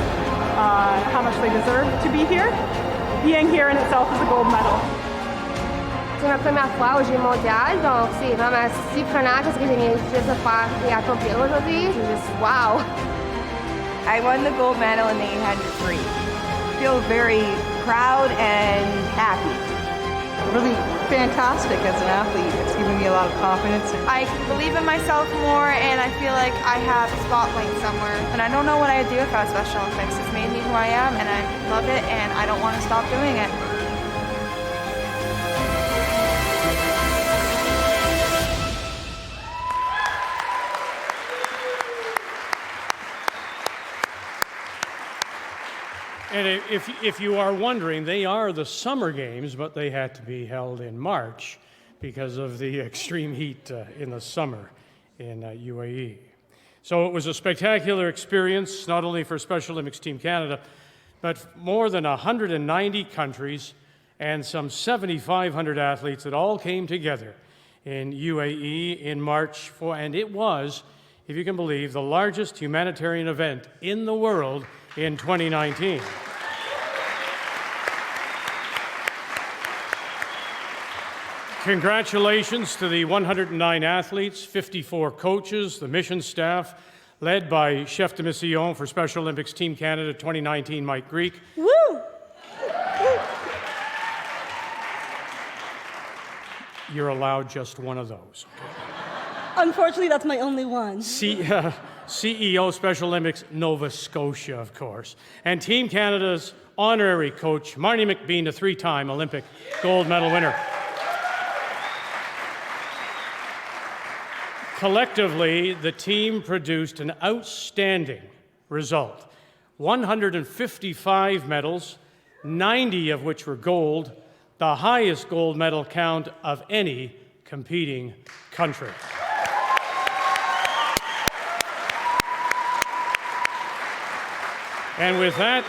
how much they deserve to be here. Being here in itself is a gold medal. C'est ma première fois aux Jeux mondiaux, donc c'est vraiment surprenant parce que j'ai juste faire et accomplir aujourd'hui. C'est juste wow. I won the gold medal in the 800 free. I feel very proud and happy. Really fantastic as an athlete. It's given me a lot of confidence. I believe in myself more, and I feel like I have a spotlight somewhere. And I don't know what I'd do without Special Olympics. It's made me who I am, and I love it, and I don't want to stop doing it. And if you are wondering, they are the summer games, but they had to be held in March because of the extreme heat in the summer in UAE. So it was a spectacular experience, not only for Special Olympics Team Canada, but more than 190 countries and some 7,500 athletes that all came together in UAE in March and it was, if you can believe, the largest humanitarian event in the world in 2019. Congratulations to the 109 athletes, 54 coaches, the mission staff, led by Chef de Mission for Special Olympics Team Canada 2019, Mike Greek. Woo! You're allowed just one of those. Unfortunately, that's my only one. CEO Special Olympics Nova Scotia, of course. And Team Canada's honorary coach, Marnie McBean, a three-time Olympic gold medal winner. Collectively, the team produced an outstanding result. 155 medals, 90 of which were gold, the highest gold medal count of any competing country. And with that,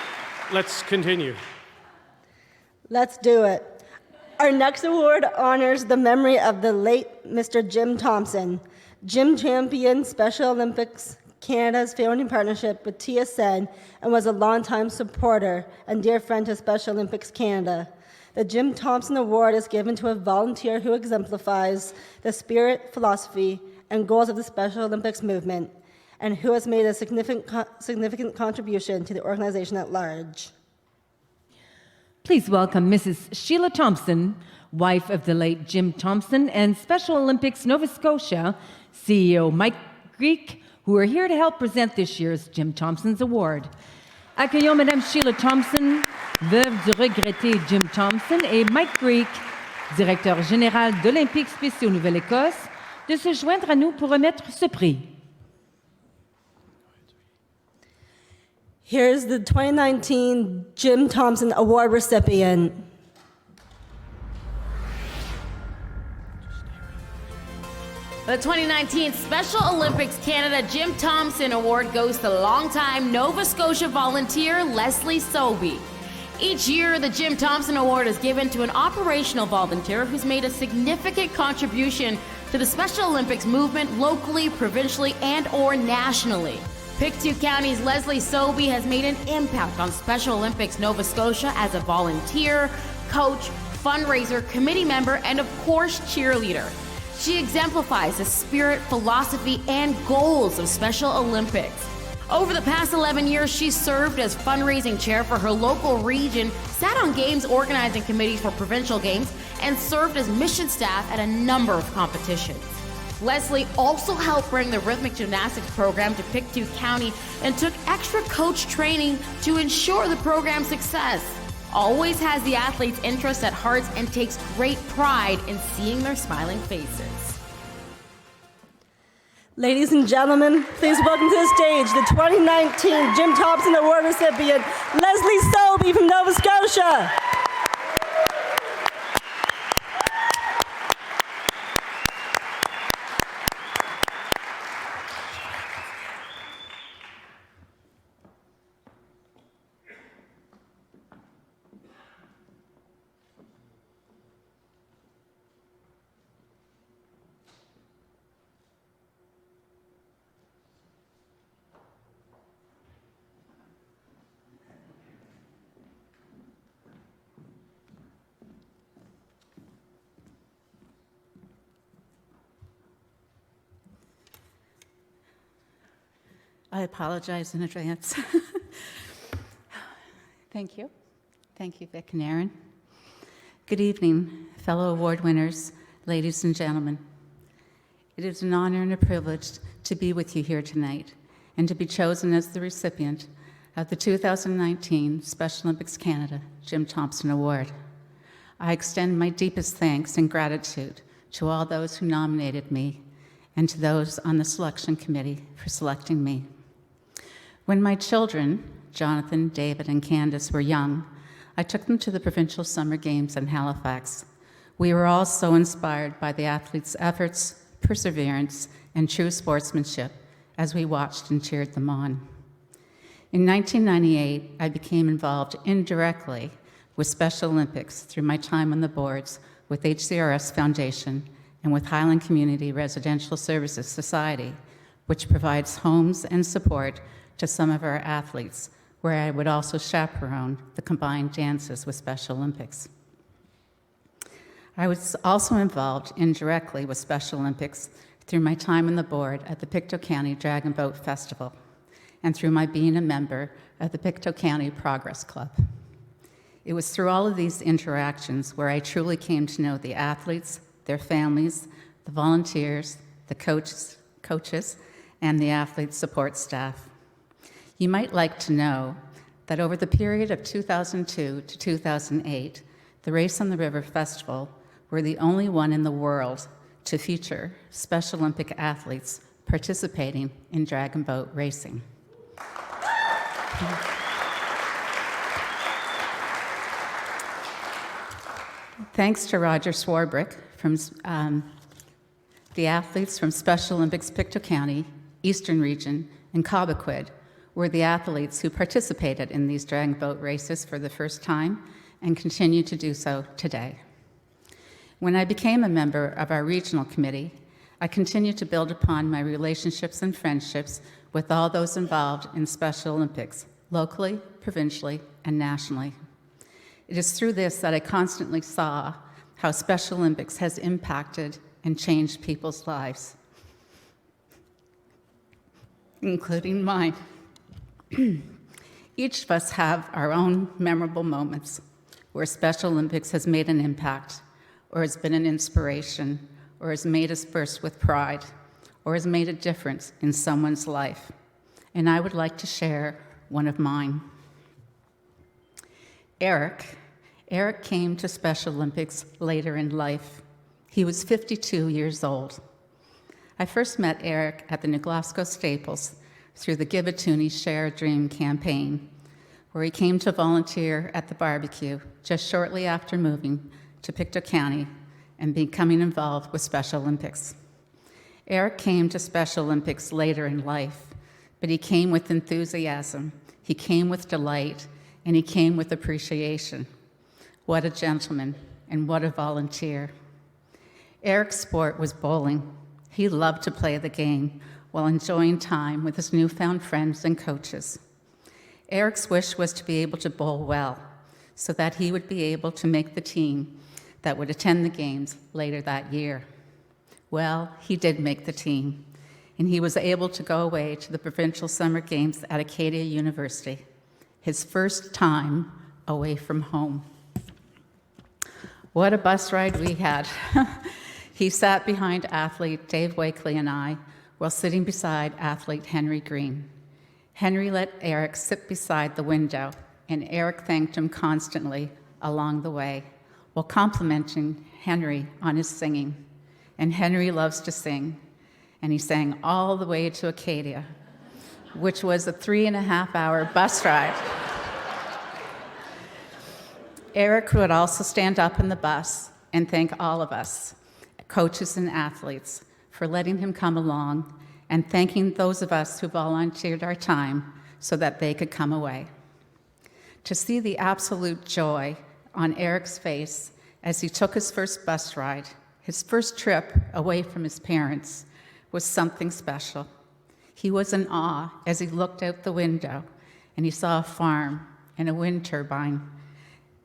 let's continue. Let's do it. Our next award honors the memory of the late Mr. Jim Thompson. Jim championed Special Olympics Canada's founding partnership with TSN and was a longtime supporter and dear friend to Special Olympics Canada. The Jim Thompson Award is given to a volunteer who exemplifies the spirit, philosophy, and goals of the Special Olympics movement and who has made a significant contribution to the organization at large. Please welcome Mrs. Sheila Thompson, wife of the late Jim Thompson, and Special Olympics Nova Scotia CEO Mike Greek, who are here to help present this year's Jim Thompson's Award. Accueillons Madame Sheila Thompson, veuve du regretté Jim Thompson, et Mike Greek, directeur général d'Olympiques spéciaux Nouvelle-Écosse, de se joindre à nous pour remettre ce prix. Here's the 2019 Jim Thompson Award recipient. The 2019 Special Olympics Canada Jim Thompson Award goes to longtime Nova Scotia volunteer Leslie Sobey. Each year, the Jim Thompson Award is given to an operational volunteer who's made a significant contribution to the Special Olympics movement locally, provincially, and/or nationally. Pictou County's Leslie Sobey has made an impact on Special Olympics Nova Scotia as a volunteer, coach, fundraiser, committee member, and of course, cheerleader. She exemplifies the spirit, philosophy, and goals of Special Olympics. Over the past 11 years, she's served as fundraising chair for her local region, sat on games organizing committees for provincial games, and served as mission staff at a number of competitions. Leslie also helped bring the rhythmic gymnastics program to Pictou County and took extra coach training to ensure the program's success. Always has the athletes' interests at heart and takes great pride in seeing their smiling faces. Ladies and gentlemen, please welcome to the stage the 2019 Jim Thompson Award recipient, Leslie Sobey from Nova Scotia. I apologize in advance. Thank you. Thank you, Vic and Aaron. Good evening, fellow award winners, ladies and gentlemen. It is an honor and a privilege to be with you here tonight and to be chosen as the recipient of the 2019 Special Olympics Canada Jim Thompson Award. I extend my deepest thanks and gratitude to all those who nominated me and to those on the selection committee for selecting me. When my children, Jonathan, David, and Candace, were young, I took them to the Provincial Summer Games in Halifax. We were all so inspired by the athletes' efforts, perseverance, and true sportsmanship as we watched and cheered them on. In 1998, I became involved indirectly with Special Olympics through my time on the boards with HCRS Foundation and with Highland Community Residential Services Society, which provides homes and support to some of our athletes, where I would also chaperone the combined dances with Special Olympics. I was also involved indirectly with Special Olympics through my time on the board at the Pictou County Dragon Boat Festival and through my being a member of the Pictou County Progress Club. It was through all of these interactions where I truly came to know the athletes, their families, the volunteers, the coaches, and the athlete support staff. You might like to know that over the period of 2002 to 2008, the Race on the River Festival were the only one in the world to feature Special Olympic athletes participating in dragon boat racing. Thanks to Roger Swarbrick from the athletes from Special Olympics Pictou County, Eastern Region, and Cobequid were the athletes who participated in these dragon boat races for the first time and continue to do so today. When I became a member of our regional committee, I continued to build upon my relationships and friendships with all those involved in Special Olympics, locally, provincially, and nationally. It is through this that I constantly saw how Special Olympics has impacted and changed people's lives, including mine. Each of us have our own memorable moments where Special Olympics has made an impact, or has been an inspiration, or has made us burst with pride, or has made a difference in someone's life. And I would like to share one of mine. Eric came to Special Olympics later in life. He was 52 years old. I first met Eric at the New Glasgow Staples through the Give a Toonie Share a Dream campaign, where he came to volunteer at the barbecue just shortly after moving to Pictou County and becoming involved with Special Olympics. Eric came to Special Olympics later in life, but he came with enthusiasm, he came with delight, and he came with appreciation. What a gentleman, and what a volunteer. Eric's sport was bowling. He loved to play the game while enjoying time with his newfound friends and coaches. Eric's wish was to be able to bowl well, so that he would be able to make the team that would attend the games later that year. Well, he did make the team, and he was able to go away to the provincial summer games at Acadia University, his first time away from home. What a bus ride we had. He sat behind athlete Dave Wakely and I while sitting beside athlete Henry Green. Henry let Eric sit beside the window, and Eric thanked him constantly along the way while complimenting Henry on his singing. And Henry loves to sing, and he sang all the way to Acadia, which was a 3.5-hour bus ride. Eric would also stand up in the bus and thank all of us, coaches and athletes, for letting him come along, and thanking those of us who volunteered our time so that they could come away. To see the absolute joy on Eric's face as he took his first bus ride, his first trip away from his parents, was something special. He was in awe as he looked out the window and he saw a farm and a wind turbine,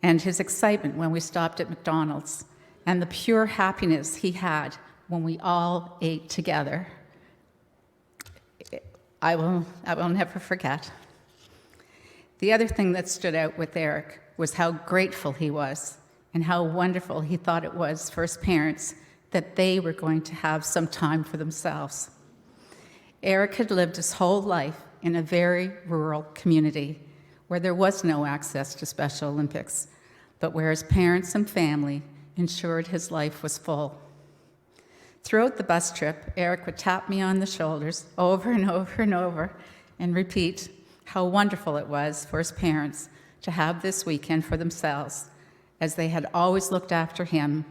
and his excitement when we stopped at McDonald's, and the pure happiness he had when we all ate together. I will never forget. The other thing that stood out with Eric was how grateful he was and how wonderful he thought it was for his parents that they were going to have some time for themselves. Eric had lived his whole life in a very rural community where there was no access to Special Olympics, but where his parents and family ensured his life was full. Throughout the bus trip, Eric would tap me on the shoulders over and over and over and repeat how wonderful it was for his parents to have this weekend for themselves, as they had always looked after him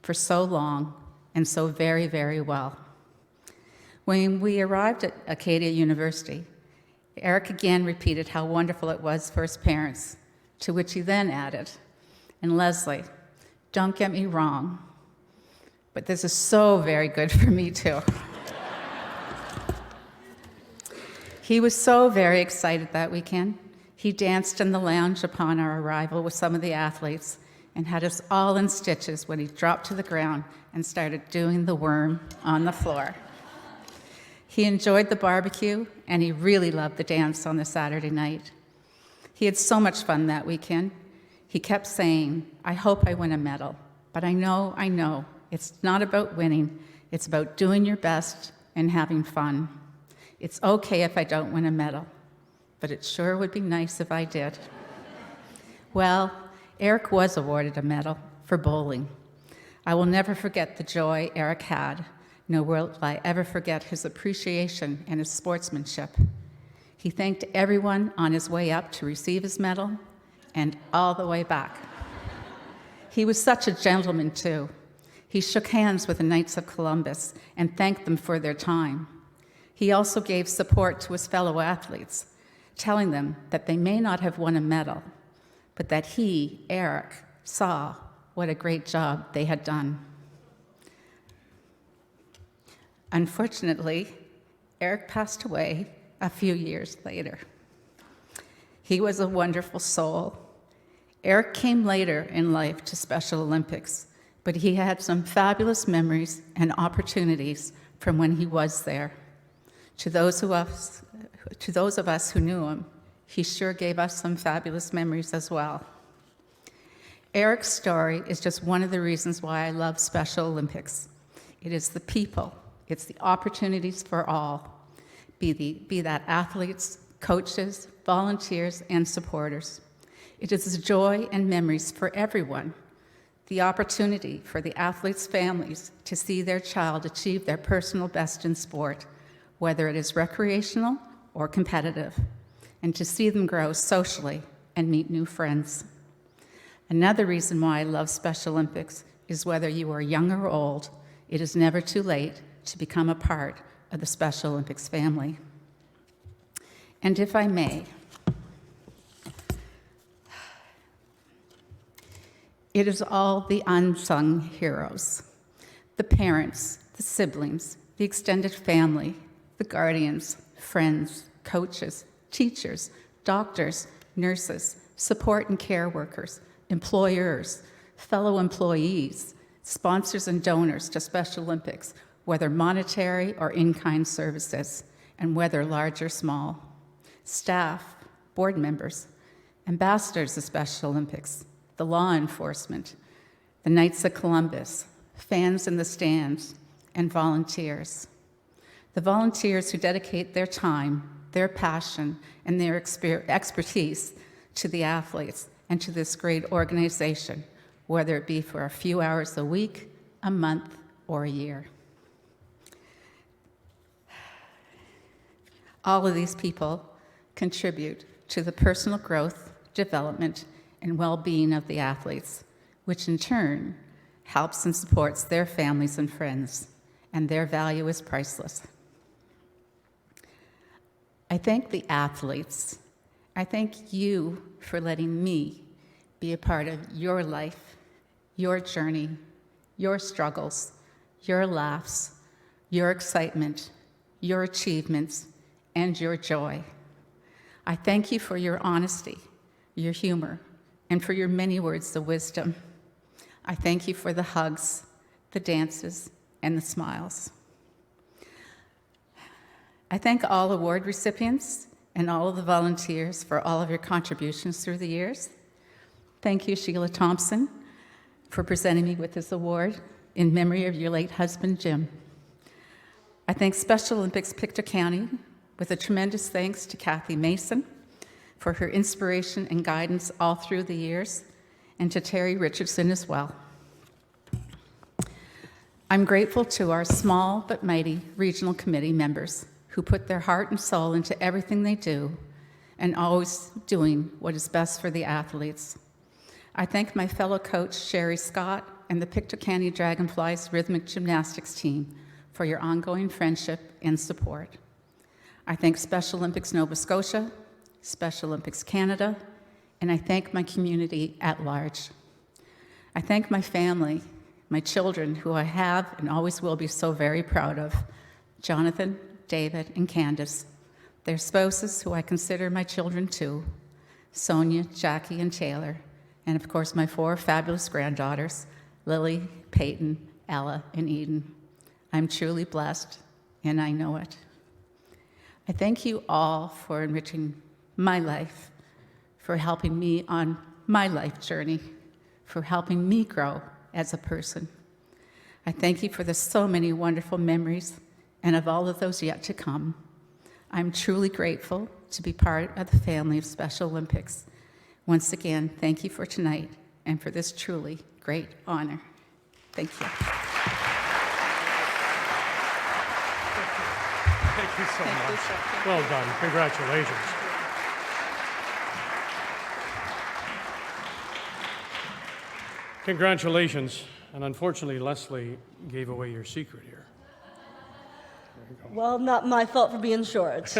for so long and so very, very well. When we arrived at Acadia University, Eric again repeated how wonderful it was for his parents, to which he then added, "And Leslie, don't get me wrong, but this is so very good for me too." He was so very excited that weekend. He danced in the lounge upon our arrival with some of the athletes and had us all in stitches when he dropped to the ground and started doing the worm on the floor. He enjoyed the barbecue, and he really loved the dance on the Saturday night. He had so much fun that weekend. He kept saying, "I hope I win a medal, but I know, it's not about winning, it's about doing your best and having fun. It's okay if I don't win a medal, but it sure would be nice if I did." Well, Eric was awarded a medal for bowling. I will never forget the joy Eric had, nor will I ever forget his appreciation and his sportsmanship. He thanked everyone on his way up to receive his medal and all the way back. He was such a gentleman, too. He shook hands with the Knights of Columbus and thanked them for their time. He also gave support to his fellow athletes, telling them that they may not have won a medal, but that he, Eric, saw what a great job they had done. Unfortunately, Eric passed away a few years later. He was a wonderful soul. Eric came later in life to Special Olympics, but he had some fabulous memories and opportunities from when he was there. To those of us who knew him, he sure gave us some fabulous memories as well. Eric's story is just one of the reasons why I love Special Olympics. It is the people, it's the opportunities for all, be that athletes, coaches, volunteers, and supporters. It is the joy and memories for everyone, the opportunity for the athletes' families to see their child achieve their personal best in sport, whether it is recreational or competitive, and to see them grow socially and meet new friends. Another reason why I love Special Olympics is whether you are young or old, it is never too late to become a part of the Special Olympics family. And if I may, it is all the unsung heroes, the parents, the siblings, the extended family, the guardians, friends, coaches, teachers, doctors, nurses, support and care workers, employers, fellow employees, sponsors and donors to Special Olympics, whether monetary or in-kind services, and whether large or small, staff, board members, ambassadors of Special Olympics, the law enforcement, the Knights of Columbus, fans in the stands, and volunteers. The volunteers who dedicate their time, their passion, and their expertise to the athletes and to this great organization, whether it be for a few hours a week, a month, or a year. All of these people contribute to the personal growth, development, and well-being of the athletes, which in turn helps and supports their families and friends, and their value is priceless. I thank the athletes. I thank you for letting me be a part of your life, your journey, your struggles, your laughs, your excitement, your achievements, and your joy. I thank you for your honesty, your humor, and for your many words of wisdom. I thank you for the hugs, the dances, and the smiles. I thank all award recipients and all of the volunteers for all of your contributions through the years. Thank you, Sheila Thompson, for presenting me with this award in memory of your late husband, Jim. I thank Special Olympics Pictou County with a tremendous thanks to Kathy Mason for her inspiration and guidance all through the years, and to Terry Richardson as well. I'm grateful to our small but mighty regional committee members who put their heart and soul into everything they do and always doing what is best for the athletes. I thank my fellow coach, Sherry Scott, and the Pictou County Dragonflies Rhythmic Gymnastics team for your ongoing friendship and support. I thank Special Olympics Nova Scotia, Special Olympics Canada, and I thank my community at large. I thank my family, my children, who I have and always will be so very proud of, Jonathan, David, and Candace, their spouses, who I consider my children too, Sonia, Jackie, and Taylor, and of course my 4 fabulous granddaughters, Lily, Peyton, Ella, and Eden. I'm truly blessed, and I know it. I thank you all for enriching my life, for helping me on my life journey, for helping me grow as a person. I thank you for the so many wonderful memories and of all of those yet to come. I'm truly grateful to be part of the family of Special Olympics. Once again, thank you for tonight and for this truly great honor. Thank you. Thank you so much. Well done. Congratulations. Congratulations. And unfortunately, Leslie gave away your secret here. Well, not my fault for being short.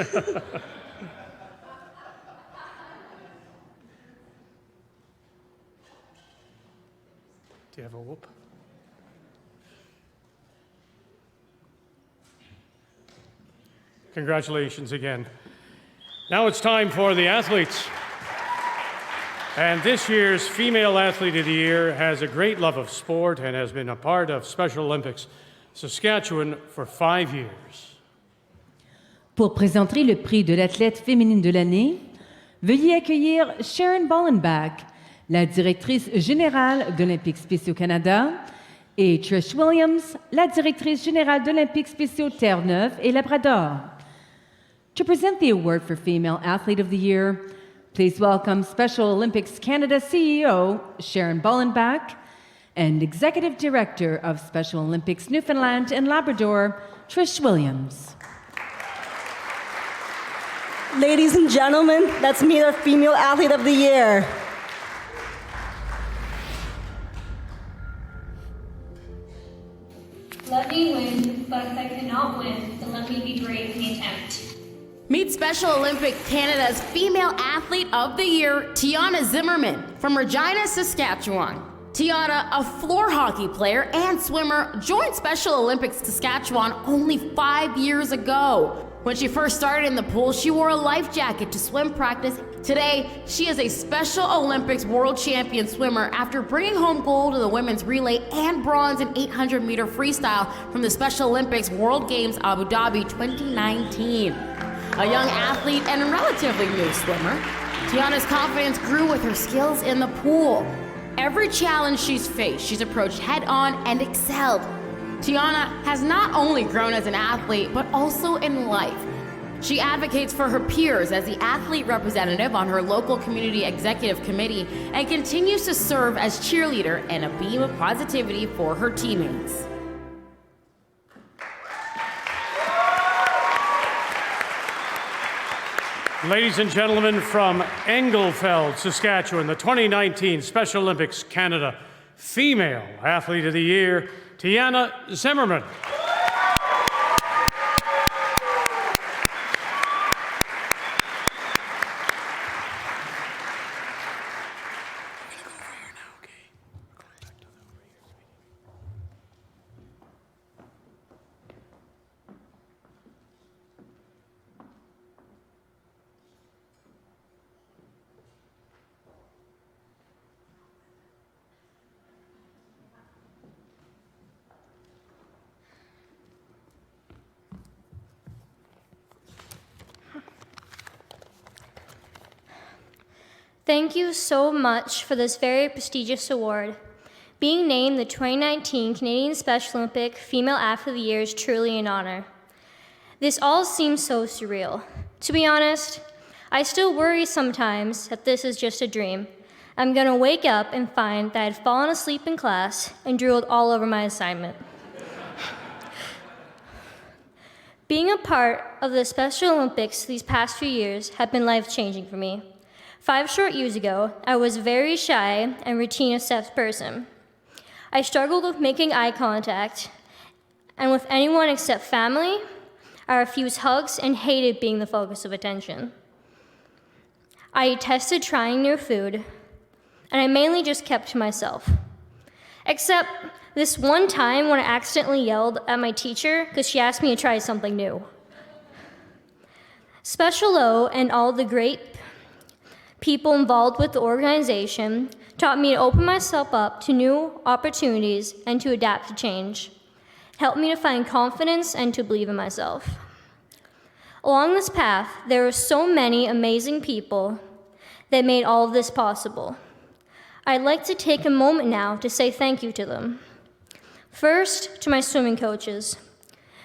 you have a whoop? Congratulations again. Now it's time for the athletes. And this year's Female Athlete of the Year has a great love of sport and has been a part of Special Olympics Saskatchewan for 5 years. Pour présenter le prix de l'athlète féminine de l'année, veuillez accueillir Sharon Ballenbach, la directrice générale d'Olympiques spéciaux Canada, et Trish Williams, la directrice générale d'Olympiques spéciaux Terre-Neuve et Labrador. To present the award for Female Athlete of the Year, please welcome Special Olympics Canada CEO Sharon Ballenbach and Executive Director of Special Olympics Newfoundland and Labrador, Trish Williams. Ladies and gentlemen, let's meet our Female Athlete of the Year. Let me win, but if I cannot win, then let me be brave in the attempt. Meet Special Olympic Canada's Female Athlete of the Year, TIANNA Zimmerman from Regina, Saskatchewan. TIANNA, a floor hockey player and swimmer, joined Special Olympics Saskatchewan only 5 years ago. When she first started in the pool, she wore a life jacket to swim practice. Today, she is a Special Olympics world champion swimmer after bringing home gold in the women's relay and bronze in 800-meter freestyle from the Special Olympics World Games Abu Dhabi 2019. A young athlete and a relatively new swimmer, TIANNA's confidence grew with her skills in the pool. Every challenge she's faced, she's approached head-on and excelled. TIANNA has not only grown as an athlete, but also in life. She advocates for her peers as the athlete representative on her local community executive committee and continues to serve as cheerleader and a beam of positivity for her teammates. Ladies and gentlemen, from Engelfeld, Saskatchewan, the 2019 Special Olympics Canada Female Athlete of the Year, TIANNA Zimmerman. Thank you so much for this very prestigious award. Being named the 2019 Canadian Special Olympic Female Athlete of the Year is truly an honor. This all seems so surreal. To be honest, I still worry sometimes that this is just a dream. I'm gonna wake up and find that I'd fallen asleep in class and drooled all over my assignment. Being a part of the Special Olympics these past few years have been life-changing for me. 5 short years ago, I was a very shy and routine-obsessed person. I struggled with making eye contact, and with anyone except family, I refused hugs and hated being the focus of attention. I detested trying new food, and I mainly just kept to myself. Except this one time when I accidentally yelled at my teacher because she asked me to try something new. Special O and all the great people involved with the organization taught me to open myself up to new opportunities and to adapt to change. It helped me to find confidence and to believe in myself. Along this path, there were so many amazing people that made all of this possible. I'd like to take a moment now to say thank you to them. First, to my swimming coaches.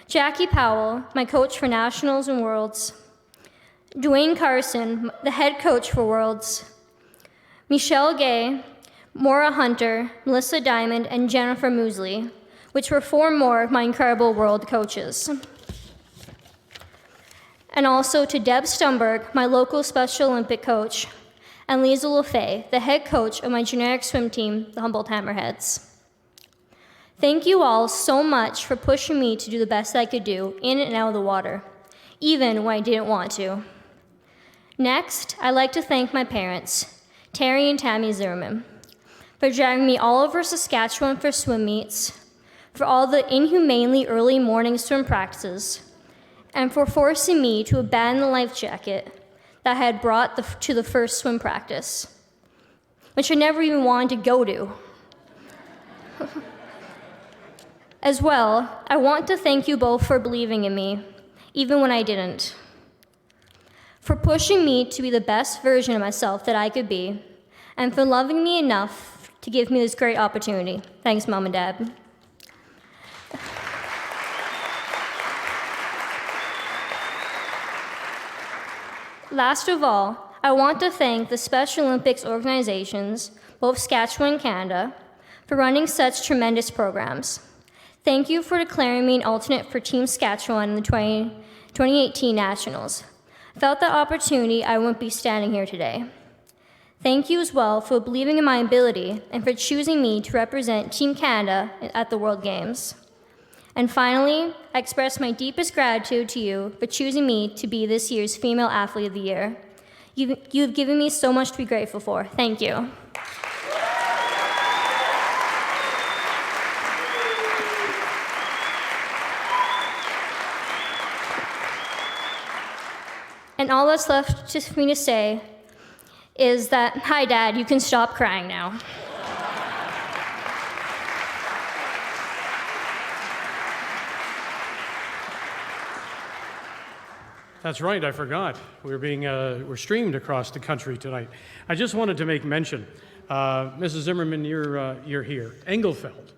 Jackie Powell, my coach for Nationals and Worlds. Dwayne Carson, the head coach for Worlds. Michelle Gay, Maura Hunter, Melissa Diamond, and Jennifer Moosley, which were 4 more of my incredible world coaches. And also to Deb Stumberg, my local Special Olympic coach, and Lisa LaFay, the head coach of my generic swim team, the Humboldt Hammerheads. Thank you all so much for pushing me to do the best I could do in and out of the water, even when I didn't want to. Next, I'd like to thank my parents, Terry and Tammy Zimmerman, for dragging me all over Saskatchewan for swim meets, for all the inhumanely early morning swim practices, and for forcing me to abandon the life jacket that I had brought to the first swim practice, which I never even wanted to go to. As well, I want to thank you both for believing in me, even when I didn't, for pushing me to be the best version of myself that I could be, and for loving me enough to give me this great opportunity. Thanks, Mom and Dad. Last of all, I want to thank the Special Olympics organizations, both Saskatchewan and Canada, for running such tremendous programs. Thank you for declaring me an alternate for Team Saskatchewan in the 2018 Nationals. Without that opportunity, I wouldn't be standing here today. Thank you as well for believing in my ability and for choosing me to represent Team Canada at the World Games. And finally, I express my deepest gratitude to you for choosing me to be this year's Female Athlete of the Year. You've given me so much to be grateful for. Thank you. And all that's left for me to say is that, hi, Dad, you can stop crying now. That's right, I forgot. We're streamed across the country tonight. I just wanted to make mention, Mrs. Zimmerman, you're here. Engelfeld,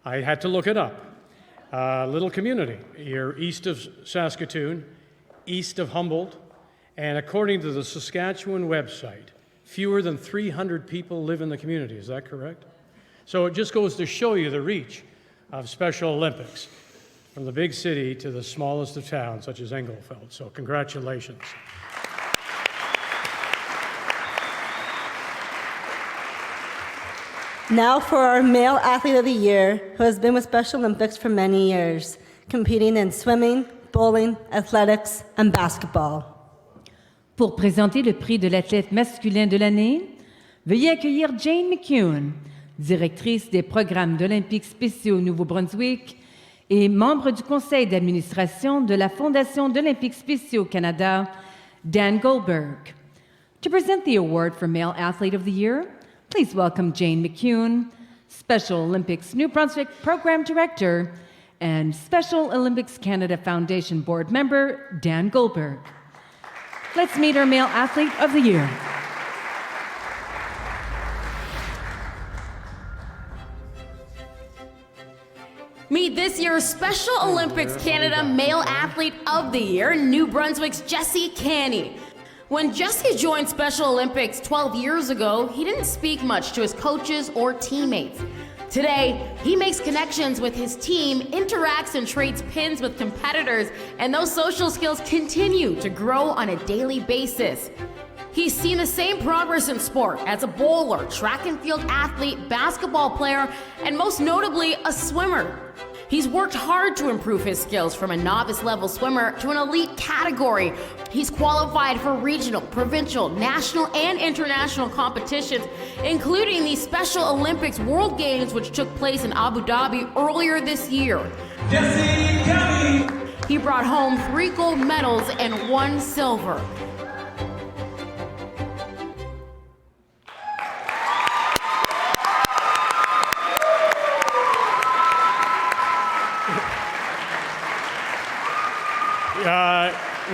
I had to look it up. Little community. You're east of Saskatoon, east of Humboldt, and according to the Saskatchewan website, fewer than 300 people live in the community. Is that correct? So it just goes to show you the reach of Special Olympics, from the big city to the smallest of towns, such as Engelfeld. So congratulations. Now for our Male Athlete of the Year, who has been with Special Olympics for many years, competing in swimming, bowling, athletics, and basketball. Pour présenter le prix de l'athlète masculin de l'année, veuillez accueillir Jane McEwen, directrice des programmes d'Olympiques spéciaux au Nouveau-Brunswick et membre du conseil d'administration de la Fondation d'Olympiques spéciaux Canada, Dan Goldberg. To present the award for Male Athlete of the Year, please welcome Jane McEwen, Special Olympics New Brunswick Program Director, and Special Olympics Canada Foundation Board Member, Dan Goldberg. Let's meet our Male Athlete of the Year. Meet this year's Special Olympics Canada Male Athlete of the Year, New Brunswick's Jesse CANNEY. When Jesse joined Special Olympics 12 years ago, he didn't speak much to his coaches or teammates. Today, he makes connections with his team, interacts and trades pins with competitors, and those social skills continue to grow on a daily basis. He's seen the same progress in sport as a bowler, track and field athlete, basketball player, and most notably, a swimmer. He's worked hard to improve his skills from a novice level swimmer to an elite category. He's qualified for regional, provincial, national, and international competitions, including the Special Olympics World Games, which took place in Abu Dhabi earlier this year. Jesse CANNEY! He brought home 3 gold medals and 1 silver.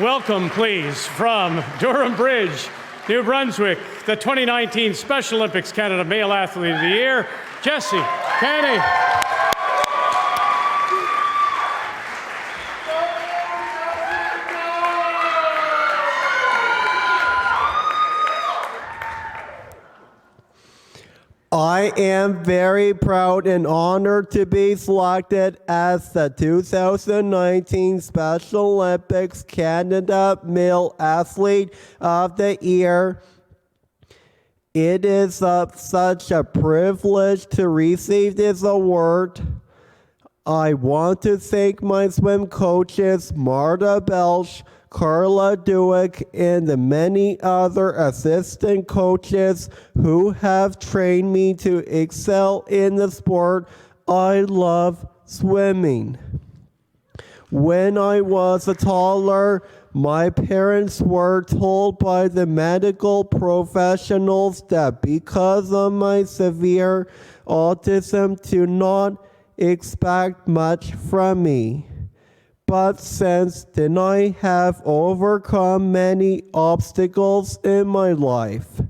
Welcome, please, from Durham Bridge, New Brunswick, the 2019 Special Olympics Canada Male Athlete of the Year, Jesse CANNEY. I am very proud and honored to be selected as the 2019 Special Olympics Canada Male Athlete of the Year. It is such a privilege to receive this award. I want to thank my swim coaches, Marta Belch, Carla Duick, and the many other assistant coaches who have trained me to excel in the sport I love, swimming. When I was a toddler, my parents were told by the medical professionals that because of my severe autism to not expect much from me. But since then I have overcome many obstacles in my life.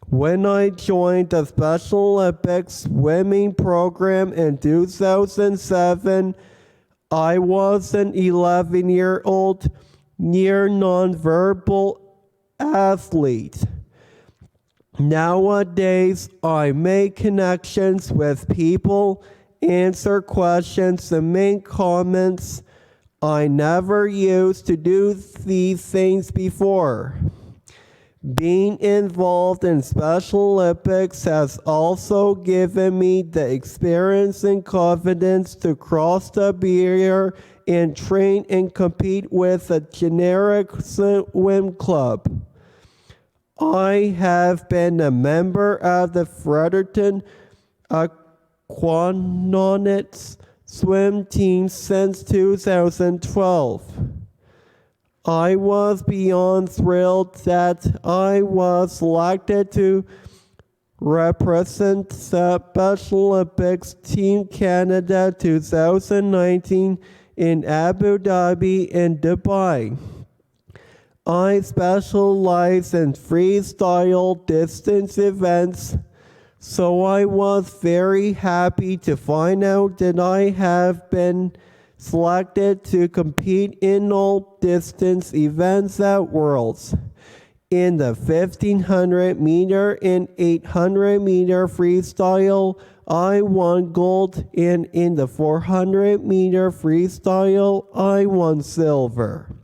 When I joined the Special Olympics swimming program in 2007, I was an 11-year-old near nonverbal athlete. Nowadays, I make connections with people, answer questions, and make comments. I never used to do these things before. Being involved in Special Olympics has also given me the experience and confidence to cross the barrier and train and compete with a generic swim club. I have been a member of the Fredericton Aquanauts swim team since 2012. I was beyond thrilled that I was selected to represent the Special Olympics Team Canada 2019 in Abu Dhabi and Dubai. I specialize in freestyle distance events, so I was very happy to find out that I have been selected to compete in all distance events at Worlds. In the 1500 meter and 800 meter freestyle, I won gold, and in the 400 meter freestyle, I won silver.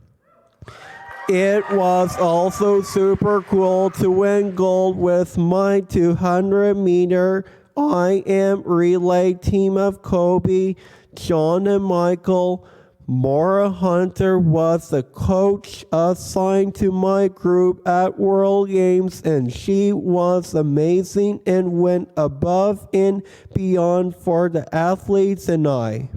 It was also super cool to win gold with my 200 meter IM relay team of Kobe, John and Michael. Maura Hunter was the coach assigned to my group at World Games, and she was amazing and went above and beyond for the athletes and I.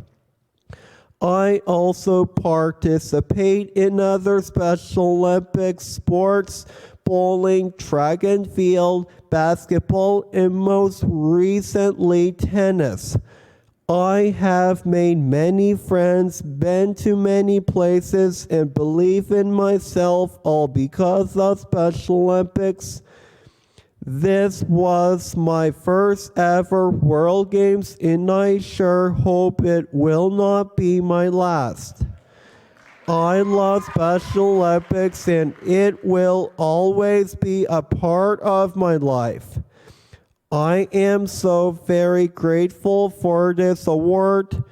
I also participate in other Special Olympics sports, bowling, track and field, basketball, and most recently tennis. I have made many friends, been to many places, and believe in myself, all because of Special Olympics. This was my first ever World Games, and I sure hope it will not be my last. I love Special Olympics, and it will always be a part of my life. I am so very grateful for this award.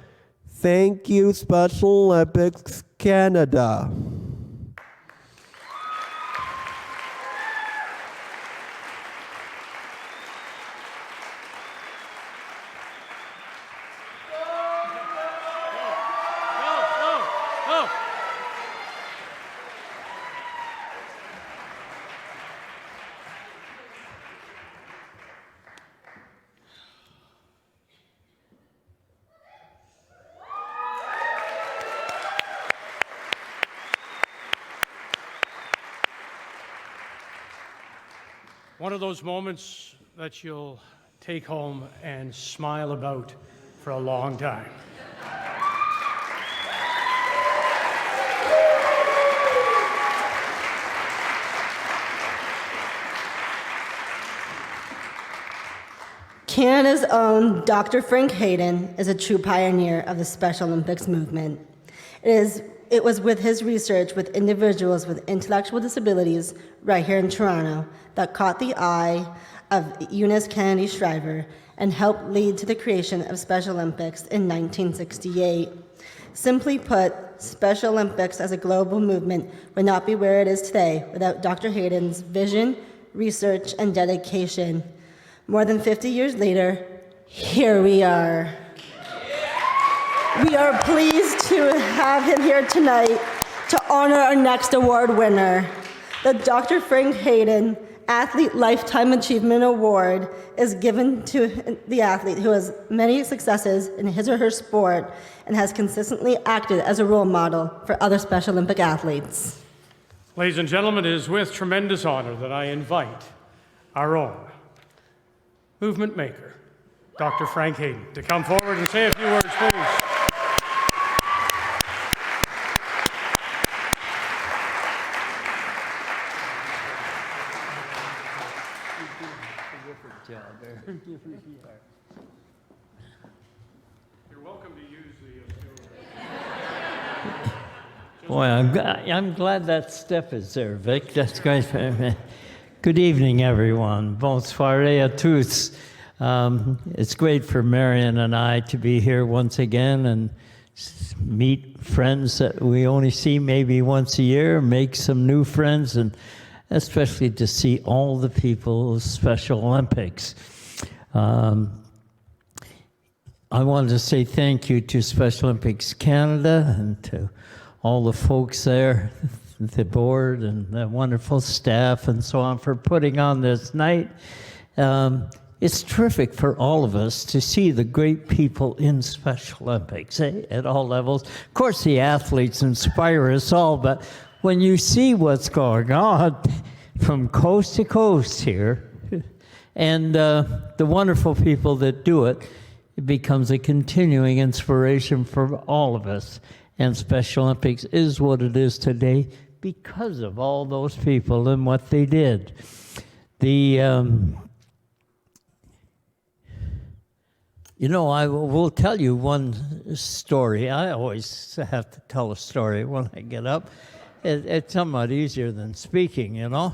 Thank you, Special Olympics Canada. One of those moments that you'll take home and smile about for a long time. Canada's own Dr. Frank Hayden is a true pioneer of the Special Olympics movement. It was with his research with individuals with intellectual disabilities right here in Toronto that caught the eye of Eunice Kennedy Shriver and helped lead to the creation of Special Olympics in 1968. Simply put, Special Olympics as a global movement would not be where it is today without Dr. Hayden's vision, research, and dedication. More than 50 years later, here we are. We are pleased to have him here tonight To honor our next award winner, the Dr. Frank Hayden Athlete Lifetime Achievement Award is given to the athlete who has many successes in his or her sport and has consistently acted as a role model for other Special Olympic athletes. Ladies and gentlemen, it is with tremendous honor that I invite our own movement maker, Dr. Frank Hayden, to come forward and say a few words, please. You're welcome to use the Boy, I'm glad that step is there, Vic. That's great for me. Good evening, everyone. Bonsoir à tous. It's great for Marion and I to be here once again and meet friends that we only see maybe once a year, make some new friends, and especially to see all the people of Special Olympics. I wanted to say thank you to Special Olympics Canada and to all the folks there, the board and the wonderful staff and so on for putting on this night. It's terrific for all of us to see the great people in Special Olympics at all levels. Of course, the athletes inspire us all, but when you see what's going on from coast to coast here and the wonderful people that do it, it becomes a continuing inspiration for all of us. And Special Olympics is what it is today because of all those people and what they did. You know, I will tell you one story. I always have to tell a story when I get up. It's somewhat easier than speaking, you know.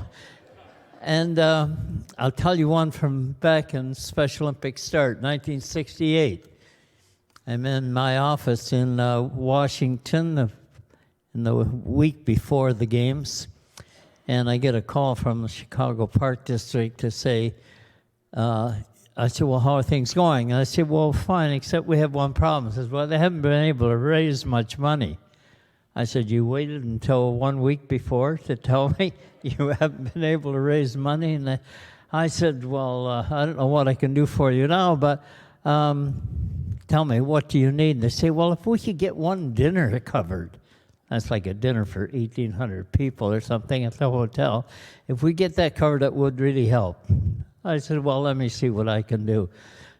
And I'll tell you one from back in Special Olympics start, 1968. I'm in my office in Washington in the week before the games, and I get a call from the Chicago Park District to say, I said, well, how are things going? And I said, well, fine, except we have one problem. He says, well, they haven't been able to raise much money. I said, you waited until 1 week before to tell me you haven't been able to raise money? And I said, well, I don't know what I can do for you now, but tell me, what do you need? And they say, well, if we could get one dinner covered, that's like a dinner for 1,800 people or something at the hotel. If we get that covered, that would really help. I said, well, let me see what I can do.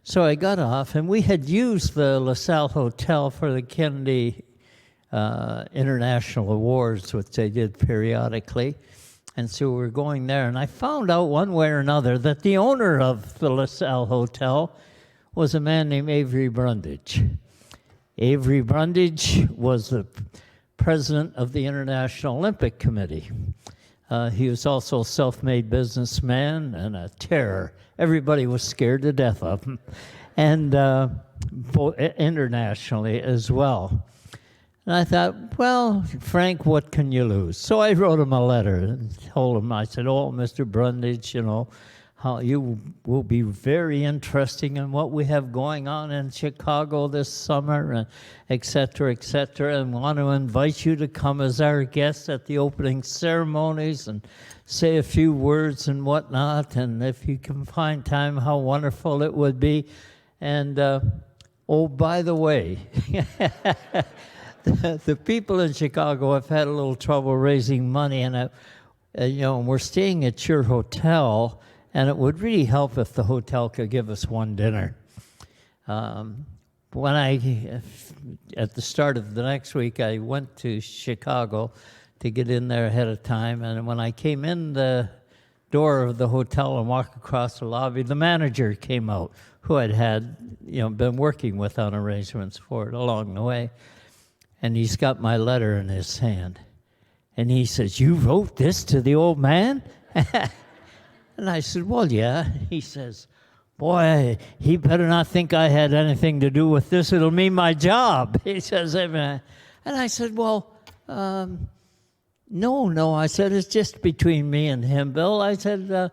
So I got off, and we had used the LaSalle Hotel for the Kennedy International Awards, which they did periodically. And so we were going there, and I found out one way or another that the owner of the LaSalle Hotel was a man named Avery Brundage. Avery Brundage was the president of the International Olympic Committee. He was also a self-made businessman and a terror. Everybody was scared to death of him, and internationally as well. And I thought, well, Frank, what can you lose? So I wrote him a letter and told him, I said, oh, Mr. Brundage, you know, how you will be very interesting in what we have going on in Chicago this summer, and et cetera, and want to invite you to come as our guest at the opening ceremonies and say a few words and whatnot, and if you can find time, how wonderful it would be. And, oh, by the way, the people in Chicago have had a little trouble raising money, and you know, we're staying at your hotel, and it would really help if the hotel could give us one dinner. When at the start of the next week, I went to Chicago to get in there ahead of time, and when I came in the door of the hotel and walked across the lobby, the manager came out, who had been working with on arrangements for it along the way, and he's got my letter in his hand, and he says, "You wrote this to the old man?" And I said, well, yeah. He says, boy, he better not think I had anything to do with this. It'll mean my job. He says, and I said, well, no. I said, it's just between me and him, Bill. I said,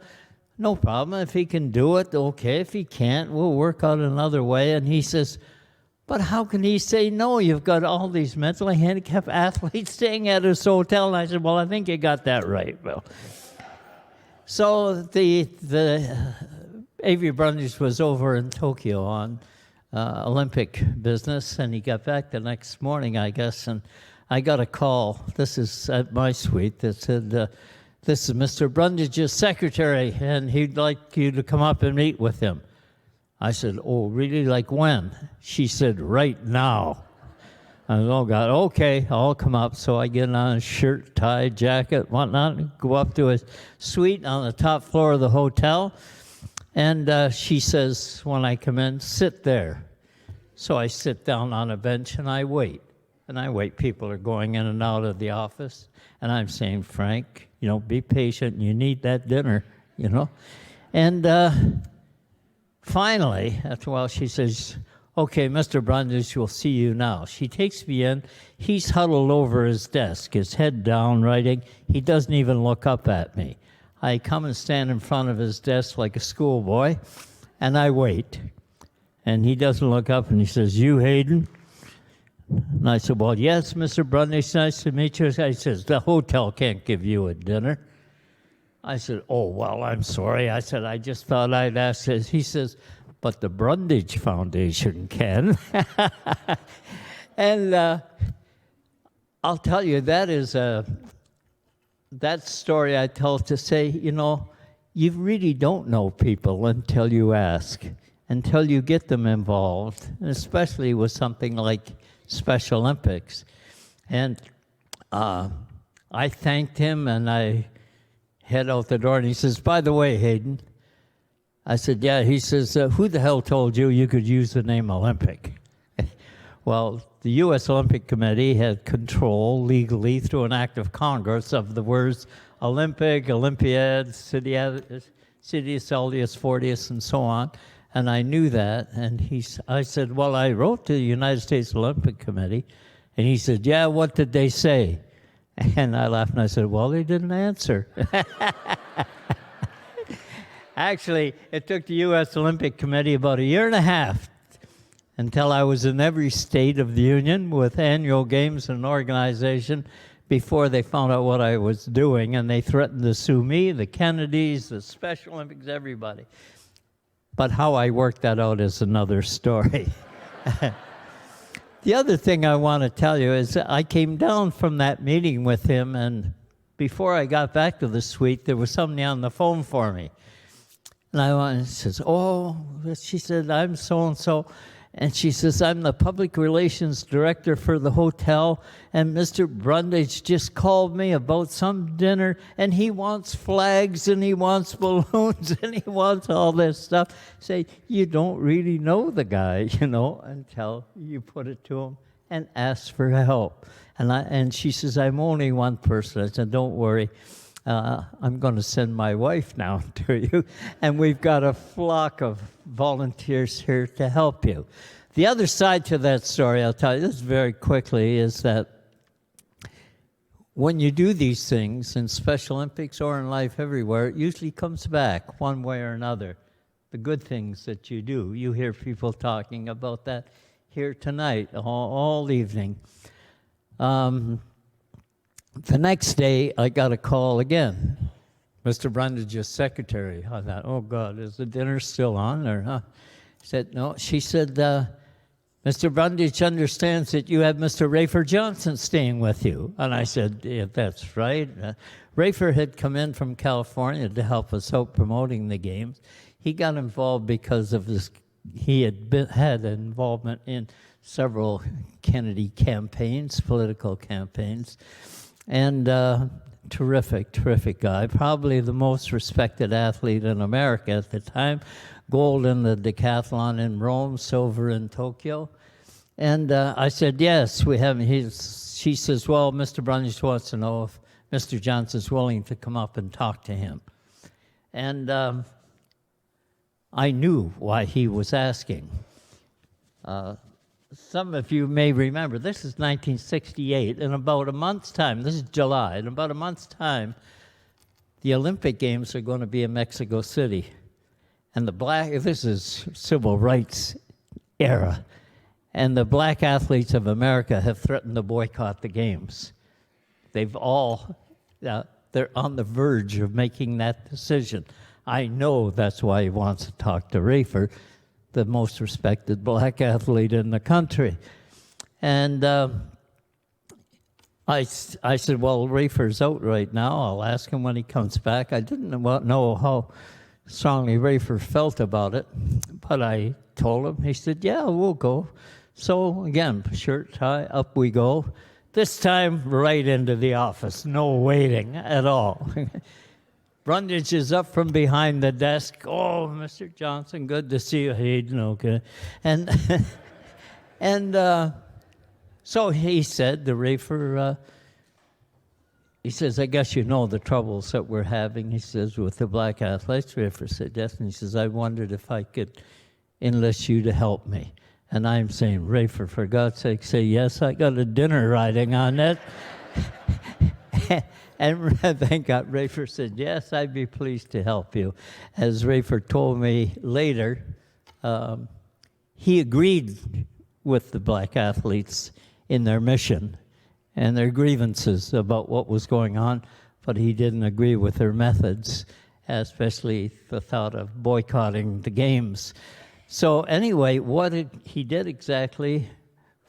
no problem. If he can do it, okay. If he can't, we'll work out another way. And he says, But how can he say no? You've got all these mentally handicapped athletes staying at his hotel. And I said, well, I think you got that right, Bill. So the Avery Brundage was over in Tokyo on Olympic business, and he got back the next morning, I guess, and I got a call. This is at my suite that said, this is Mr. Brundage's secretary, and he'd like you to come up and meet with him. I said, oh, really? Like when? She said, right now. I said, oh, God, okay, I'll come up. So I get on a shirt, tie, jacket, whatnot, go up to his suite on the top floor of the hotel. And she says, when I come in, sit there. So I sit down on a bench and I wait. And I wait. People are going in and out of the office. And I'm saying, Frank, be patient. You need that dinner, And finally, after a while, she says, okay, Mr. Brundage, we'll see you now. She takes me in. He's huddled over his desk, his head down, writing. He doesn't even look up at me. I come and stand in front of his desk like a schoolboy, and I wait. And he doesn't look up, and he says, you, Hayden? And I said, well, yes, Mr. Brundage, nice to meet you. He says, the hotel can't give you a dinner. I said, oh, well, I'm sorry. I said, I just thought I'd ask this. He says, but the Brundage Foundation can. And I'll tell you, that story I tell to say, you really don't know people until you ask, until you get them involved, and especially with something like Special Olympics. And I thanked him, and I head out the door, and he says, by the way, Hayden, I said, yeah. He says, who the hell told you you could use the name Olympic? Well, the U.S. Olympic Committee had control legally through an act of Congress of the words Olympic, Olympiad, Citius, Saldius, Fortius, and so on. And I knew that. And I said, well, I wrote to the United States Olympic Committee. And he said, yeah, what did they say? And I laughed and I said, well, they didn't answer. Actually, it took the U.S. Olympic Committee about a year and a half until I was in every state of the union with annual games and organization before they found out what I was doing, and they threatened to sue me, the Kennedys, the Special Olympics, everybody. But how I worked that out is another story. The other thing I want to tell you is I came down from that meeting with him, and before I got back to the suite, there was somebody on the phone for me. And says, oh, she said, I'm so-and-so. And she says, I'm the public relations director for the hotel, and Mr. Brundage just called me about some dinner, and he wants flags, and he wants balloons, and he wants all this stuff. Say, you don't really know the guy, until you put it to him and ask for help. And she says, I'm only one person. I said, don't worry. I'm going to send my wife now to you, and we've got a flock of volunteers here to help you. The other side to that story, I'll tell you this very quickly, is that when you do these things in Special Olympics or in life everywhere, it usually comes back one way or another. The good things that you do. You hear people talking about that here tonight, all evening. The next day, I got a call again. Mr. Brundage's secretary. I thought, oh, God, is the dinner still on? Or, He said, no. She said, Mr. Brundage understands that you have Mr. Rafer Johnson staying with you. And I said, yeah, that's right. Rafer had come in from California to help us out promoting the games. He got involved because of this. He had involvement in several Kennedy campaigns, political campaigns. And terrific guy, probably the most respected athlete in America at the time. Gold in the decathlon in Rome, silver in Tokyo. And I said, yes, we have. She says, well, Mr. Brundage wants to know if Mr. Johnson's willing to come up and talk to him. And I knew why he was asking. Some of you may remember, this is 1968. In about a month's time, this is July, in about a month's time, the Olympic Games are going to be in Mexico City. And this is civil rights era. And the black athletes of America have threatened to boycott the games. They've all, they're on the verge of making that decision. I know that's why he wants to talk to Rafer, the most respected black athlete in the country. And I said, well, Rafer's out right now. I'll ask him when he comes back. I didn't know how strongly Rafer felt about it, but I told him. He said, yeah, we'll go. So again, shirt, tie, up we go. This time, right into the office. No waiting at all. Brundage is up from behind the desk. Oh, Mr. Johnson, good to see you, Hayden. Okay. And, so he said to Rafer, he says, I guess you know the troubles that we're having, he says, with the black athletes. Rafer said, yes. And he says, I wondered if I could enlist you to help me. And I'm saying, Rafer, for God's sake, say yes. I got a dinner riding on that. And thank God, Rafer said, yes, I'd be pleased to help you. As Rafer told me later, he agreed with the black athletes in their mission and their grievances about what was going on, but he didn't agree with their methods, especially the thought of boycotting the games. So anyway, what he did exactly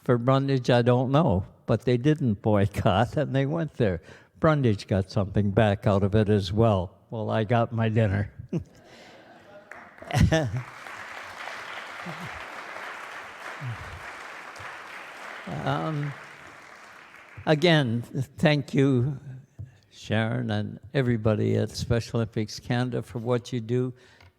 for Brundage, I don't know, but they didn't boycott and they went there. Brundage got something back out of it as well. Well, I got my dinner. Again, thank you, Sharon, and everybody at Special Olympics Canada for what you do.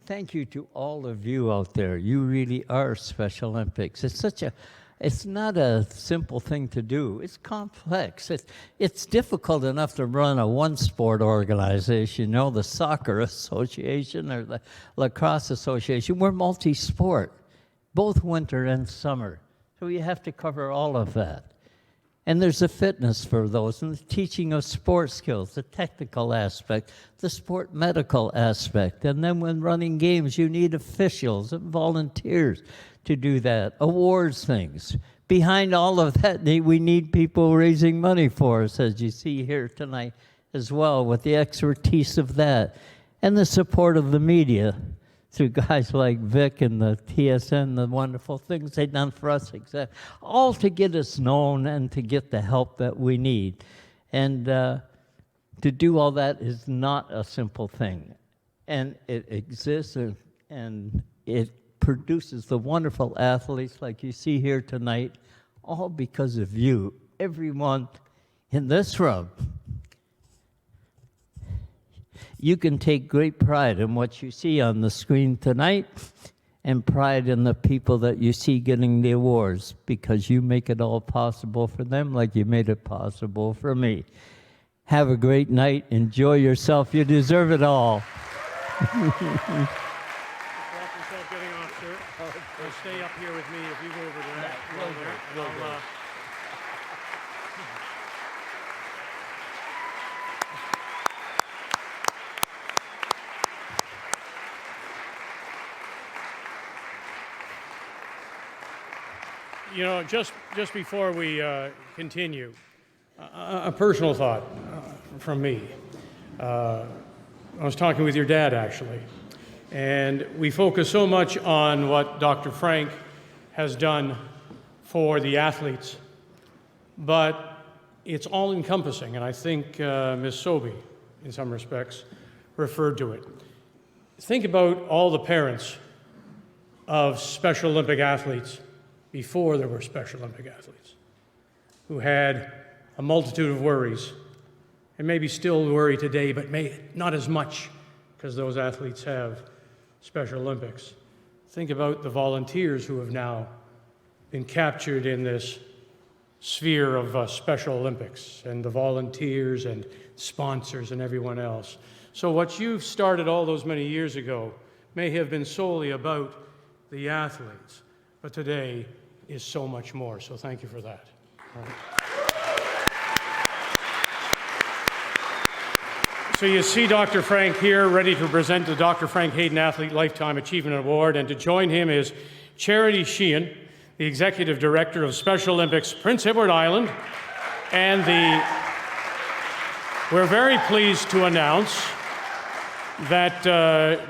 Thank you to all of you out there. You really are Special Olympics. It's not a simple thing to do. It's complex. It's difficult enough to run a one-sport organization, you know, the Soccer Association or the Lacrosse Association. We're multi-sport, both winter and summer. So you have to cover all of that. And there's a fitness for those, and the teaching of sport skills, the technical aspect, the sport medical aspect. And then when running games, you need officials and volunteers to do that, awards things. Behind all of that, we need people raising money for us, as you see here tonight as well, with the expertise of that. And the support of the media through guys like Vic and the TSN, the wonderful things they've done for us, all to get us known and to get the help that we need. And to do all that is not a simple thing. And it exists and it produces the wonderful athletes like you see here tonight, all because of you, everyone in this room. You can take great pride in what you see on the screen tonight and pride in the people that you see getting the awards because you make it all possible for them like you made it possible for me. Have a great night. Enjoy yourself. You deserve it all. Stay up here with me if you go over to that. You know, just before we continue, a personal thought from me. I was talking with your dad, actually, and we focus so much on what Dr. Frank has done for the athletes, but it's all-encompassing, and I think Ms. Sobey, in some respects, referred to it. Think about all the parents of Special Olympic athletes before there were Special Olympic athletes, who had a multitude of worries, and maybe still worry today, but not as much because those athletes have Special Olympics. Think about the volunteers who have now been captured in this sphere of Special Olympics, and the volunteers and sponsors and everyone else. So what you've started all those many years ago may have been solely about the athletes, but today is so much more. So thank you for that. So you see Dr. Frank here, ready to present the Dr. Frank Hayden Athlete Lifetime Achievement Award, and to join him is Charity Sheehan, the Executive Director of Special Olympics, Prince Edward Island, and we're very pleased to announce that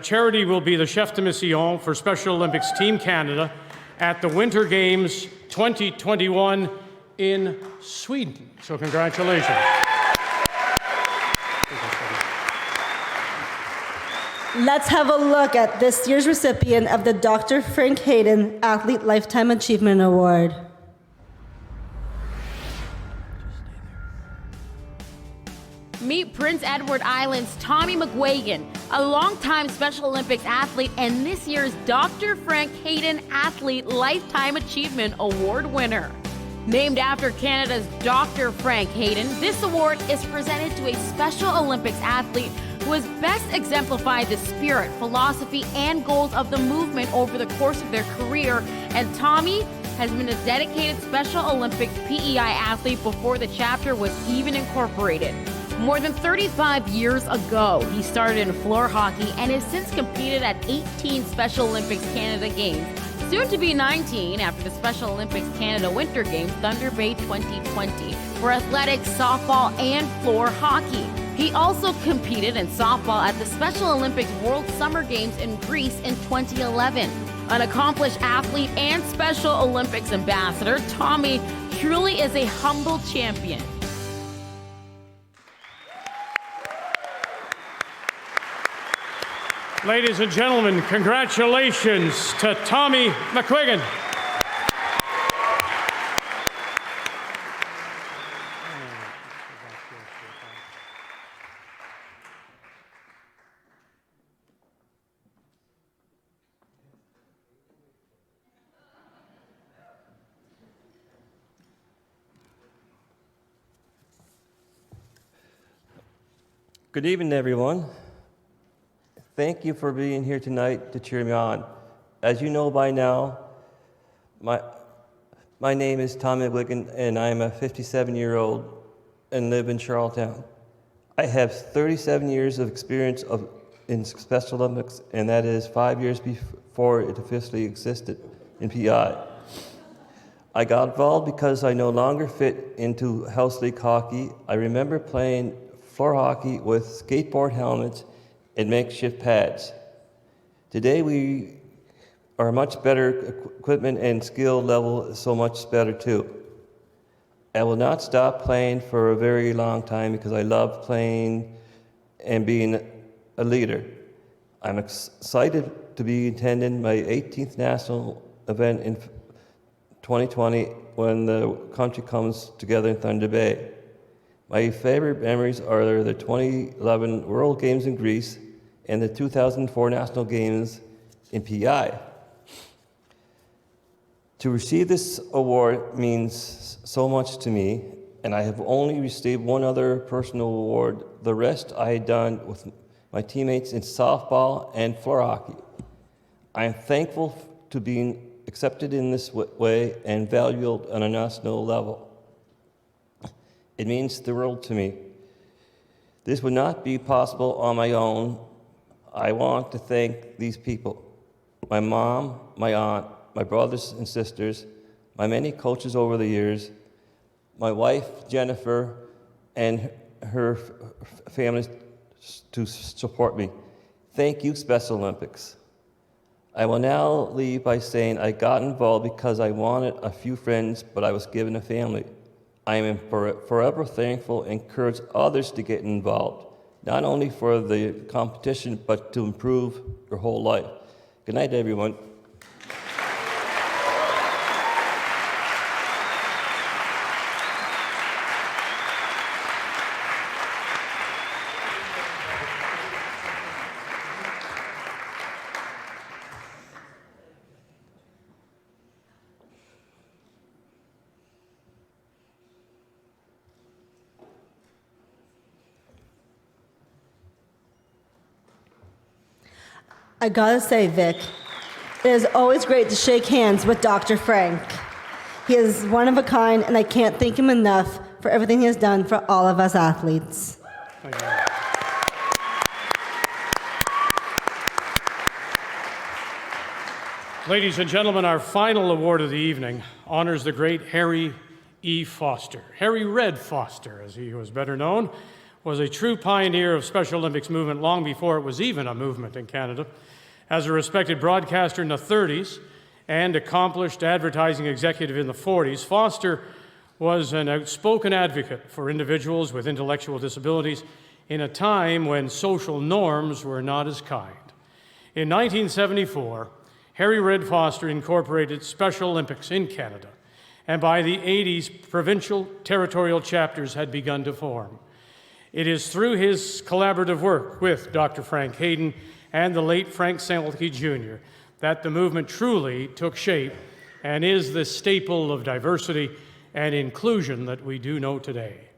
Charity will be the chef de mission for Special Olympics Team Canada at the Winter Games 2021 in Sweden. So congratulations. Let's have a look at this year's recipient of the Dr. Frank Hayden Athlete Lifetime Achievement Award. Meet Prince Edward Island's Tommy McGuigan, a longtime Special Olympics athlete and this year's Dr. Frank Hayden Athlete Lifetime Achievement Award winner. Named after Canada's Dr. Frank Hayden, this award is presented to a Special Olympics athlete who has best exemplified the spirit, philosophy, and goals of the movement over the course of their career, and Tommy has been a dedicated Special Olympics PEI athlete before the chapter was even incorporated. More than 35 years ago, he started in floor hockey and has since competed at 18 Special Olympics Canada Games, soon to be 19 after the Special Olympics Canada Winter Games Thunder Bay 2020 for athletics, softball, and floor hockey. He also competed in softball at the Special Olympics World Summer Games in Greece in 2011. An accomplished athlete and Special Olympics ambassador, Tommy truly is a humble champion. Ladies and gentlemen, congratulations to Tommy McGuigan. Good evening, everyone. Thank you for being here tonight to cheer me on. As you know by now, my name is Tommy McGuigan, and I'm a 57-year-old and live in Charlottetown. I have 37 years of experience in Special Olympics, and that is 5 years before it officially existed in PI. I got involved because I no longer fit into house league hockey. I remember playing floor hockey with skateboard helmets and makeshift pads. Today we are much better equipment and skill level is so much better too. I will not stop playing for a very long time because I love playing and being a leader. I'm excited to be attending my 18th national event in 2020 when the country comes together in Thunder Bay. My favorite memories are the 2011 World Games in Greece and the 2004 National Games in PI. To receive this award means so much to me, and I have only received one other personal award. The rest I had done with my teammates in softball and floor hockey. I am thankful to being accepted in this way and valued on a national level. It means the world to me. This would not be possible on my own. I want to thank these people, my mom, my aunt, my brothers and sisters, my many coaches over the years, my wife, Jennifer, and her family to support me. Thank you, Special Olympics. I will now leave by saying I got involved because I wanted a few friends, but I was given a family. I am forever thankful and encourage others to get involved, not only for the competition, but to improve your whole life. Good night, everyone. I gotta say, Vic, it is always great to shake hands with Dr. Frank. He is one of a kind, and I can't thank him enough for everything he has done for all of us athletes. Thank you. Ladies and gentlemen, our final award of the evening honors the great Harry E. Foster. Harry Red Foster, as he was better known, was a true pioneer of Special Olympics movement long before it was even a movement in Canada. As a respected broadcaster in the 30s and accomplished advertising executive in the 40s, Foster was an outspoken advocate for individuals with intellectual disabilities in a time when social norms were not as kind. In 1974, Harry Red Foster incorporated Special Olympics in Canada, and by the 80s, provincial territorial chapters had begun to form. It is through his collaborative work with Dr. Frank Hayden and the late Frank Selke Jr. that the movement truly took shape and is the staple of diversity and inclusion that we do know today.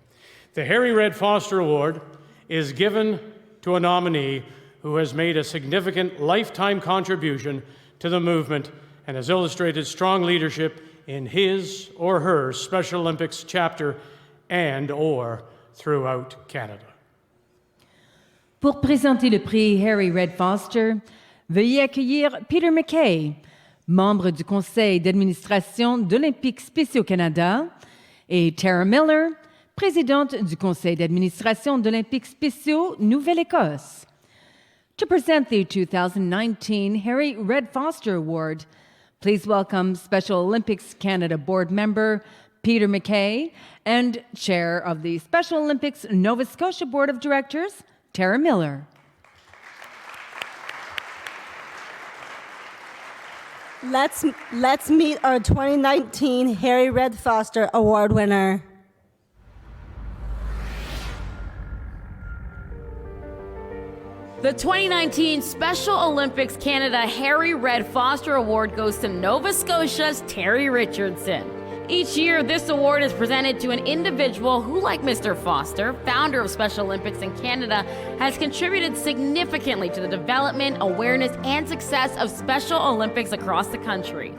The Harry Red Foster Award is given to a nominee who has made a significant lifetime contribution to the movement and has illustrated strong leadership in his or her Special Olympics chapter and/or throughout Canada. Pour présenter le prix Harry Red Foster, veuillez accueillir Peter MacKay, membre du Conseil d'administration d'Olympiques spéciaux Canada, et Tara Miller, présidente du Conseil d'administration d'Olympiques spéciaux Nouvelle-Écosse. To present the 2019 Harry Red Foster Award, please welcome Special Olympics Canada board member Peter MacKay and chair of the Special Olympics Nova Scotia Board of Directors, Tara Miller. Let's meet our 2019 Harry Red Foster Award winner. The 2019 Special Olympics Canada Harry Red Foster Award goes to Nova Scotia's Terry Richardson. Each year, this award is presented to an individual who, like Mr. Foster, founder of Special Olympics in Canada, has contributed significantly to the development, awareness, and success of Special Olympics across the country.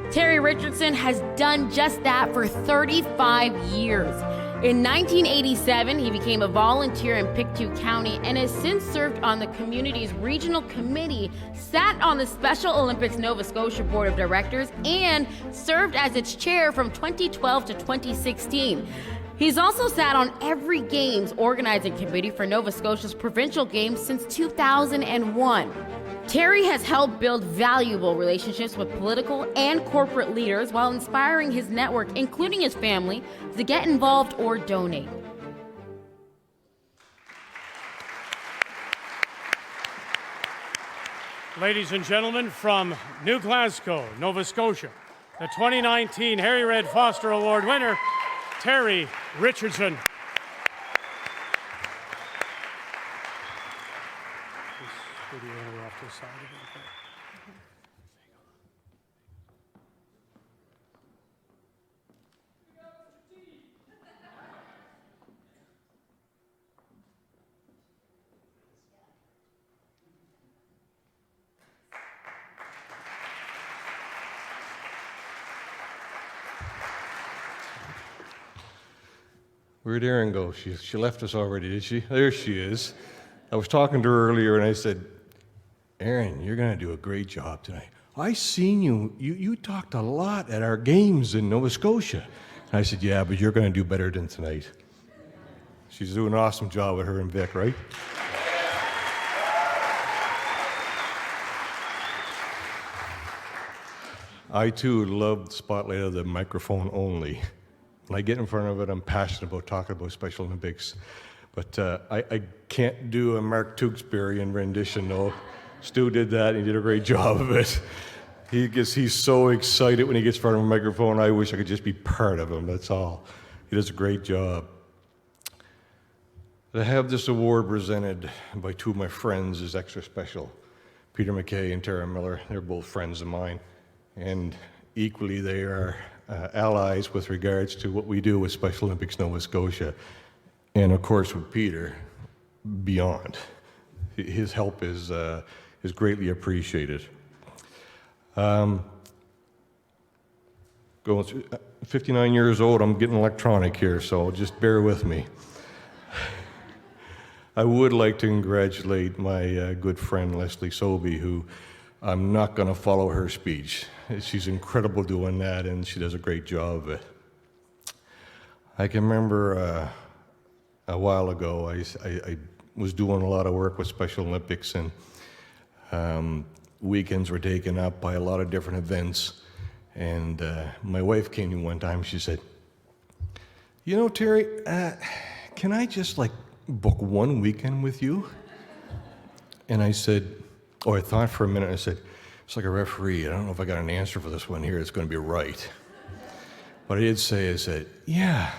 Terry Richardson has done just that for 35 years. In 1987, he became a volunteer in Pictou County and has since served on the community's regional committee, sat on the Special Olympics Nova Scotia Board of Directors, and served as its chair from 2012 to 2016. He's also sat on every Games organizing committee for Nova Scotia's provincial games since 2001. Terry has helped build valuable relationships with political and corporate leaders while inspiring his network, including his family, to get involved or donate. Ladies and gentlemen, from New Glasgow, Nova Scotia, the 2019 Harry Red Foster Award winner, Terry Richardson. Where'd Erin go? She left us already, did she? There she is. I was talking to her earlier and I said, Erin, you're going to do a great job tonight. I seen you. You talked a lot at our games in Nova Scotia. And I said, yeah, but you're going to do better than tonight. She's doing an awesome job with her and Vic, right? I too love the spotlight of the microphone only. When I get in front of it, I'm passionate about talking about Special Olympics. But I can't do a Mark Tewksbury rendition, though. Stu did that, and he did a great job of it. He's so excited when he gets in front of a microphone. I wish I could just be part of him, that's all. He does a great job. To have this award presented by two of my friends is extra special. Peter MacKay and Tara Miller, they're both friends of mine. And equally, they are allies with regards to what we do with Special Olympics Nova Scotia. And of course, with Peter, beyond. His help is greatly appreciated. Going through 59 years old, I'm getting electronic here, so just bear with me. I would like to congratulate my good friend Leslie Sobey, who I'm not going to follow her speech. She's incredible doing that, and she does a great job of it. I can remember a while ago, I was doing a lot of work with Special Olympics, and weekends were taken up by a lot of different events. And my wife came to me one time, she said, you know, Terry, can I just like book one weekend with you? And I said, oh, I thought for a minute, I said, it's like a referee. I don't know if I got an answer for this one here. It's going to be right. But I did say, I said, yeah,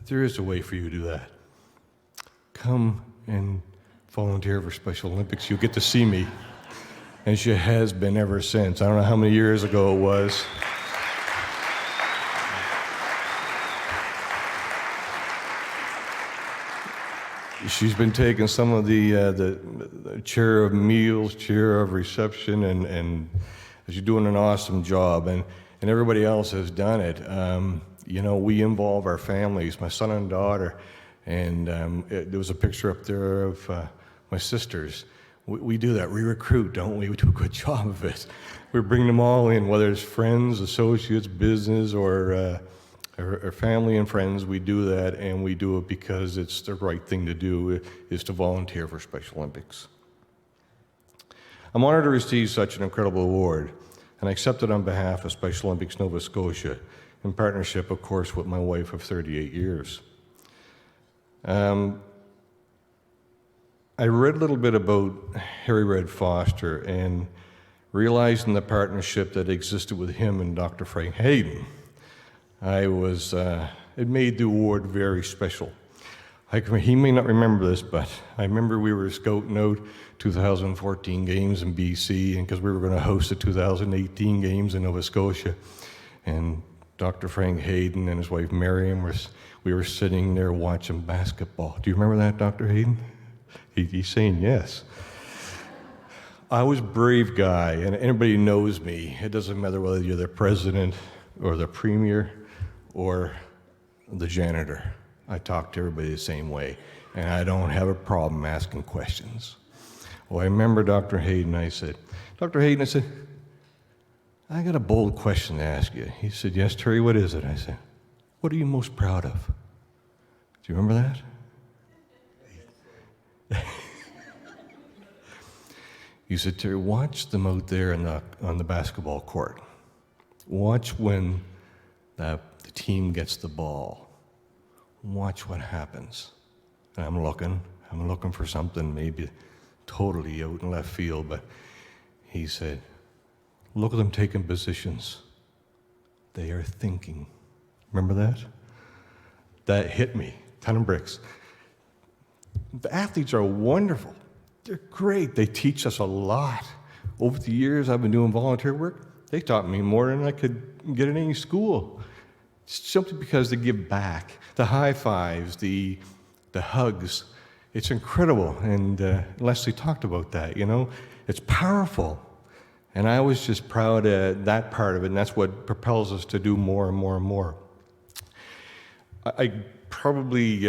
there is a way for you to do that. Come and volunteer for Special Olympics. You'll get to see me. And she has been ever since. I don't know how many years ago it was. She's been taking some of the chair of meals, chair of reception, and she's doing an awesome job. And everybody else has done it. You know, we involve our families, my son and daughter, and there was a picture up there of my sisters. We do that. We recruit, don't we? We do a good job of it. We bring them all in, whether it's friends, associates, business, or family and friends. We do that, and we do it because it's the right thing to do, is to volunteer for Special Olympics. I'm honored to receive such an incredible award, and I accept it on behalf of Special Olympics Nova Scotia, in partnership, of course, with my wife of 38 years. I read a little bit about Harry Red Foster and realizing the partnership that existed with him and Dr. Frank Hayden. It made the award very special. He may not remember this, but I remember we were scouting out 2014 games in BC, and because we were going to host the 2018 games in Nova Scotia. And Dr. Frank Hayden and his wife Miriam, we were sitting there watching basketball. Do you remember that, Dr. Hayden? He's saying yes. I was a brave guy, and anybody knows me. It doesn't matter whether you're the president or the premier or the janitor. I talk to everybody the same way, and I don't have a problem asking questions. Well, I remember Dr. Hayden, I said, Dr. Hayden, I said, I got a bold question to ask you. He said, yes, Terry, what is it? I said, what are you most proud of? Do you remember that? You said, Terry, watch them out there on the basketball court. Watch when the team gets the ball. Watch what happens. And I'm looking for something maybe totally out in left field, but he said, look at them taking positions. They are thinking. Remember that? That hit me, 10 bricks. The athletes are wonderful. They're great. They teach us a lot. Over the years I've been doing volunteer work, they taught me more than I could get in any school. Simply because they give back. The high fives, the hugs, it's incredible. And Leslie talked about that, you know. It's powerful. And I was just proud of that part of it, and that's what propels us to do more and more and more. I probably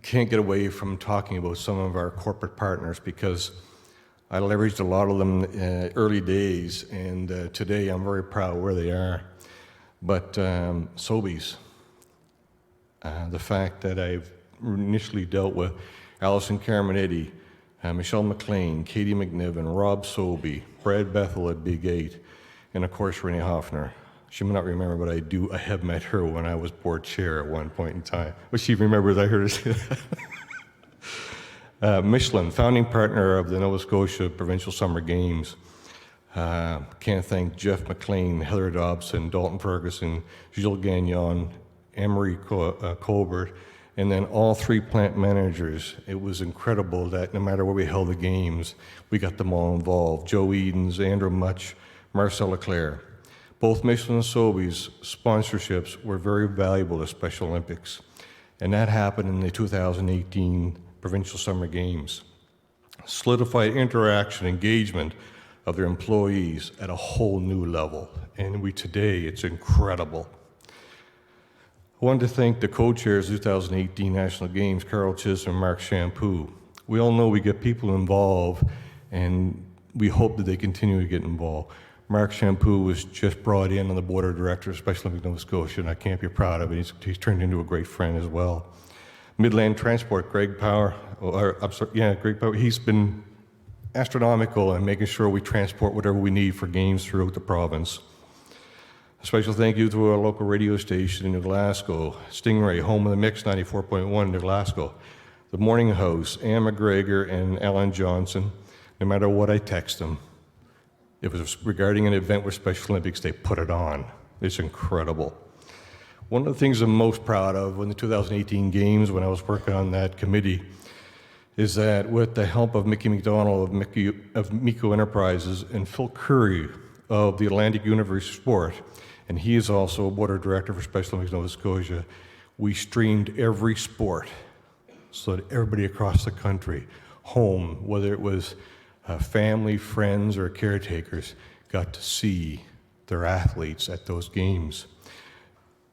can't get away from talking about some of our corporate partners because I leveraged a lot of them early days, and today I'm very proud where they are. But SOBEY's, the fact that I've initially dealt with Alison Carminetti, Michelle McLean, Katie McNiven, Rob Sobey, Brad Bethel at Big 8, and of course Renee Hoffner. She may not remember, but I have met her when I was board chair at one point in time. But she remembers I heard her say that. Michelin, founding partner of the Nova Scotia Provincial Summer Games. Can't thank Jeff McLean, Heather Dobson, Dalton Ferguson, Gilles Gagnon, Anne-Marie Colbert, and then all three plant managers. It was incredible that no matter where we held the games, we got them all involved. Joe Edens, Andrew Much, Marcel Leclerc. Both Michelin and Sobey's sponsorships were very valuable to Special Olympics, and that happened in the 2018 Provincial Summer Games. Solidified interaction, engagement of their employees at a whole new level, and today it's incredible. I wanted to thank the co-chairs of the 2018 National Games, Carol Chisholm and Mark Shampoo. We all know we get people involved, and we hope that they continue to get involved. Mark Shampoo was just brought in on the board of directors of Special Olympics Nova Scotia, and I can't be proud of it. He's turned into a great friend as well. Midland Transport, Greg Power, he's been astronomical in making sure we transport whatever we need for games throughout the province. A special thank you to our local radio station in New Glasgow, Stingray, home of the Mix 94.1 in New Glasgow, the Morning House, Ann McGregor and Alan Johnson. No matter what I text them, if it was regarding an event with Special Olympics, they put it on. It's incredible. One of the things I'm most proud of in the 2018 Games, when I was working on that committee, is that with the help of Mickey McDonald of Miko Enterprises and Phil Curry of the Atlantic University Sport, and he is also a board of director for Special Olympics Nova Scotia, we streamed every sport so that everybody across the country, home, whether it was family, friends, or caretakers, got to see their athletes at those games.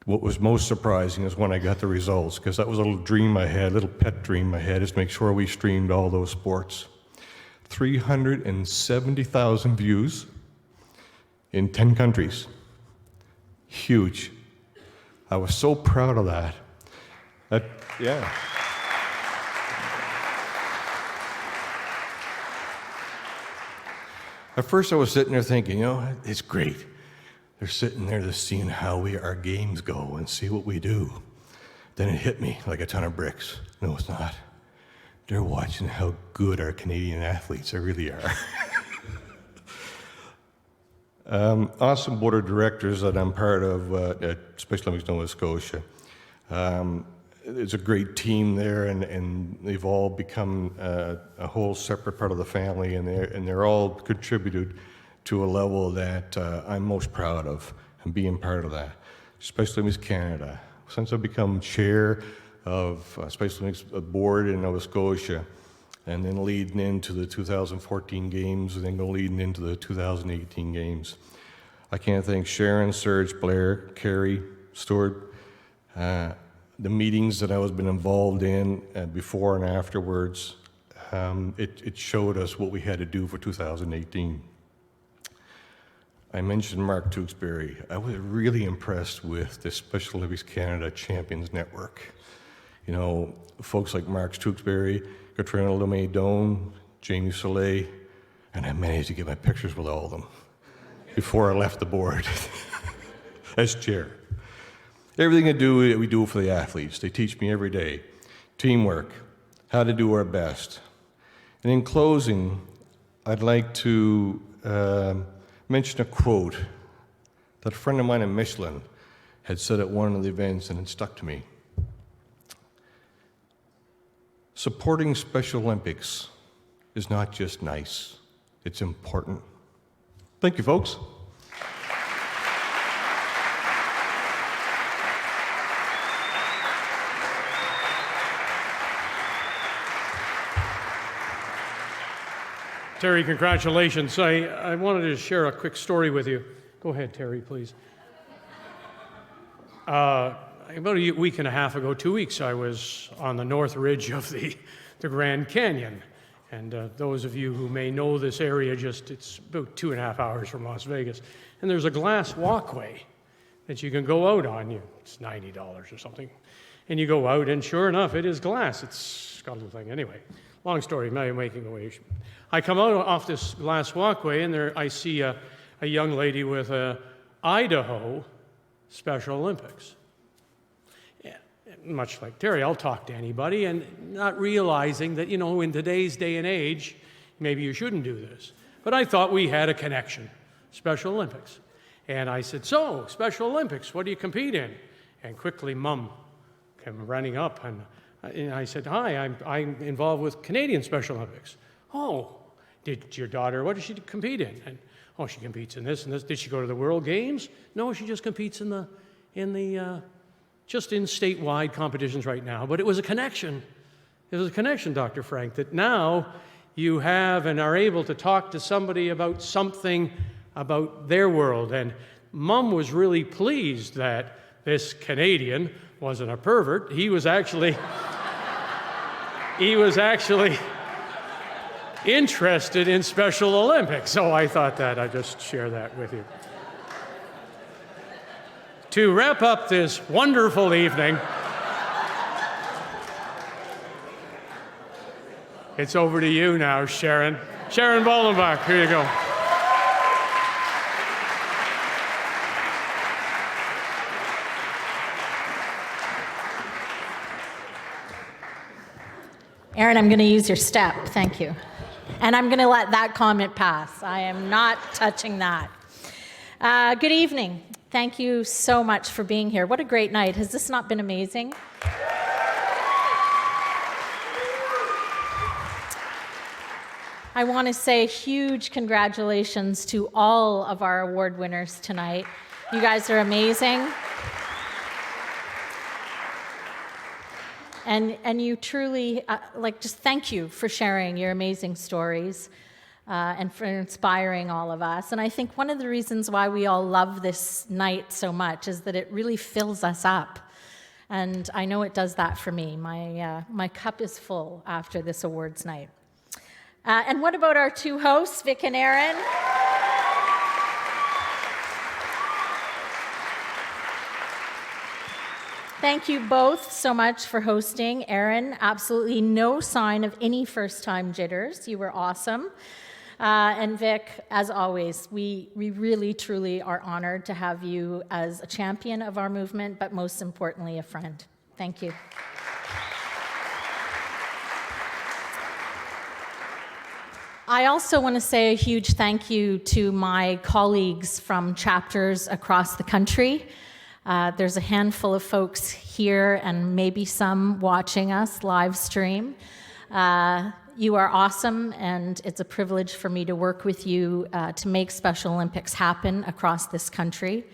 What was most surprising is when I got the results, because that was a little dream I had, a little pet dream I had, is make sure we streamed all those sports. 370,000 views in 10 countries. Huge. I was so proud of that. Yeah. At first I was sitting there thinking, it's great. They're sitting there just seeing how our games go and see what we do. Then it hit me like a ton of bricks. No, it's not. They're watching how good our Canadian athletes really are. Awesome board of directors that I'm part of at Special Olympics Nova Scotia. It's a great team there, and they've all become a whole separate part of the family, and they're all contributed to a level that I'm most proud of, and being part of that. Special Olympics Canada. Since I've become chair of Special Olympics board in Nova Scotia, and then leading into the 2014 Games, and then leading into the 2018 Games. I can't thank Sharon, Serge, Blair, Carrie, Stuart, the meetings that I was been involved in before and afterwards. It showed us what we had to do for 2018. I mentioned Mark Tewksbury. I was really impressed with the Special Olympics Canada Champions Network. Folks like Mark Tewksbury, Katrina Lemay-Doan, Jamie Soleil, and I managed to get my pictures with all of them before I left the board as chair. Everything we do for the athletes. They teach me every day. Teamwork, how to do our best. And in closing, I'd like to mention a quote that a friend of mine in Michelin had said at one of the events, and it stuck to me. Supporting Special Olympics is not just nice, it's important. Thank you, folks. Terry, congratulations. I wanted to share a quick story with you. Go ahead, Terry, please. About a week and a half ago, 2 weeks, I was on the north ridge of the Grand Canyon. And those of you who may know this area, it's about 2.5 hours from Las Vegas. And there's a glass walkway that you can go out on. It's $90 or something. And you go out, and sure enough, it is glass. It's got a little thing. Anyway, long story, now you're making away. I come out off this glass walkway, and there I see a young lady with a Idaho Special Olympics. Yeah, much like Terry, I'll talk to anybody, and not realizing that, in today's day and age, maybe you shouldn't do this. But I thought we had a connection, Special Olympics. And I said, so, Special Olympics, what do you compete in? And quickly, Mom came running up, and I said, hi, I'm involved with Canadian Special Olympics. Oh, did your daughter, what does she compete in? And, oh, she competes in this and this. Did she go to the World Games? No, she just competes just in statewide competitions right now. But it was a connection. It was a connection, Dr. Frank, that now you have and are able to talk to somebody about something about their world. And Mom was really pleased that this Canadian wasn't a pervert. He was actually interested in Special Olympics. So I thought that I'd just share that with you. To wrap up this wonderful evening, it's over to you now, Sharon. Sharon Bollenbach, here you go. Aaron, I'm going to use your step. Thank you. And I'm going to let that comment pass. I am not touching that. Good evening. Thank you so much for being here. What a great night. Has this not been amazing? I want to say huge congratulations to all of our award winners tonight. You guys are amazing. And you truly, just thank you for sharing your amazing stories and for inspiring all of us. And I think one of the reasons why we all love this night so much is that it really fills us up. And I know it does that for me. My cup is full after this awards night. And what about our two hosts, Vic and Aaron? Thank you both so much for hosting. Aaron, absolutely no sign of any first-time jitters. You were awesome. And Vic, as always, we really, truly are honored to have you as a champion of our movement, but most importantly, a friend. Thank you. I also want to say a huge thank you to my colleagues from chapters across the country. There's a handful of folks here and maybe some watching us live stream. You are awesome, and it's a privilege for me to work with you to make Special Olympics happen across this country.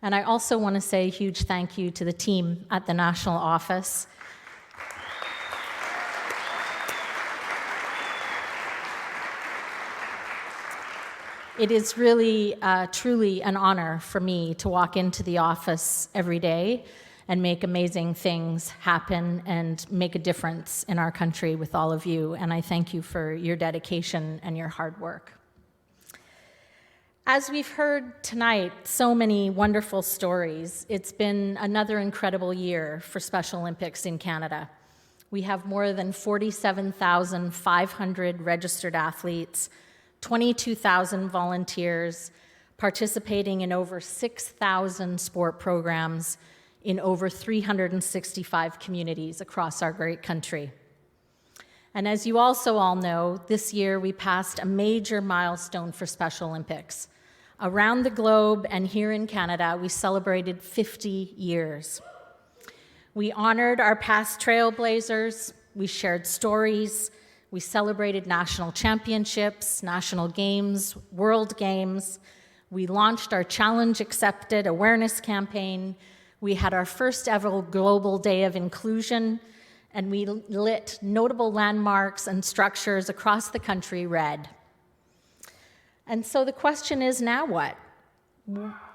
And I also want to say a huge thank you to the team at the National Office. It is really, truly an honor for me to walk into the office every day and make amazing things happen and make a difference in our country with all of you. And I thank you for your dedication and your hard work. As we've heard tonight, so many wonderful stories. It's been another incredible year for Special Olympics in Canada. We have more than 47,500 registered athletes, 22,000 volunteers participating in over 6,000 sport programs in over 365 communities across our great country. And as you also all know, this year we passed a major milestone for Special Olympics. Around the globe and here in Canada, we celebrated 50 years. We honored our past trailblazers, we shared stories, we celebrated national championships, national games, world games. We launched our Challenge Accepted awareness campaign. We had our first ever Global Day of Inclusion, and we lit notable landmarks and structures across the country red. And so the question is, now what?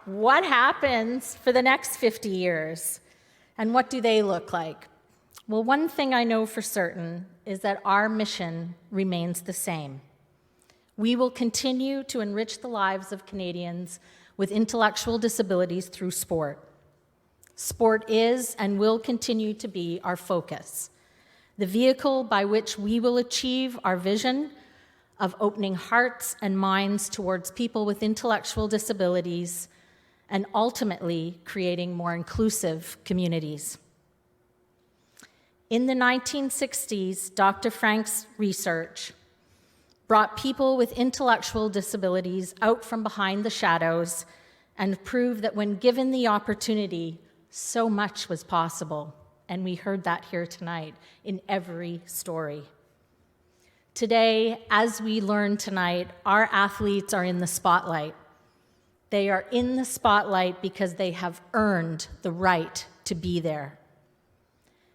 What happens for the next 50 years? And what do they look like? Well, one thing I know for certain is that our mission remains the same. We will continue to enrich the lives of Canadians with intellectual disabilities through sport. Sport is and will continue to be our focus, the vehicle by which we will achieve our vision of opening hearts and minds towards people with intellectual disabilities and ultimately creating more inclusive communities. In the 1960s, Dr. Frank's research brought people with intellectual disabilities out from behind the shadows and proved that when given the opportunity, so much was possible. And we heard that here tonight in every story. Today, as we learned tonight, our athletes are in the spotlight. They are in the spotlight because they have earned the right to be there.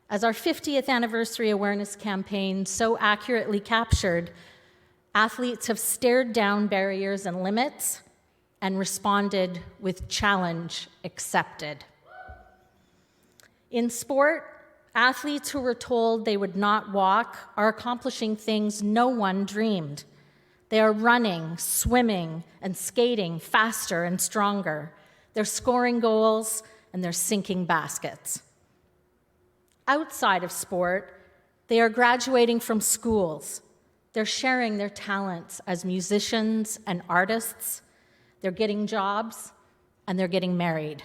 As our 50th anniversary awareness campaign so accurately captured, athletes have stared down barriers and limits and responded with challenge accepted. In sport, Athletes who were told they would not walk are accomplishing things no one dreamed. They are running, swimming, and skating faster and stronger. They're scoring goals and they're sinking baskets. Outside of sport, they are graduating from schools. They're sharing their talents as musicians and artists. They're getting jobs and they're getting married.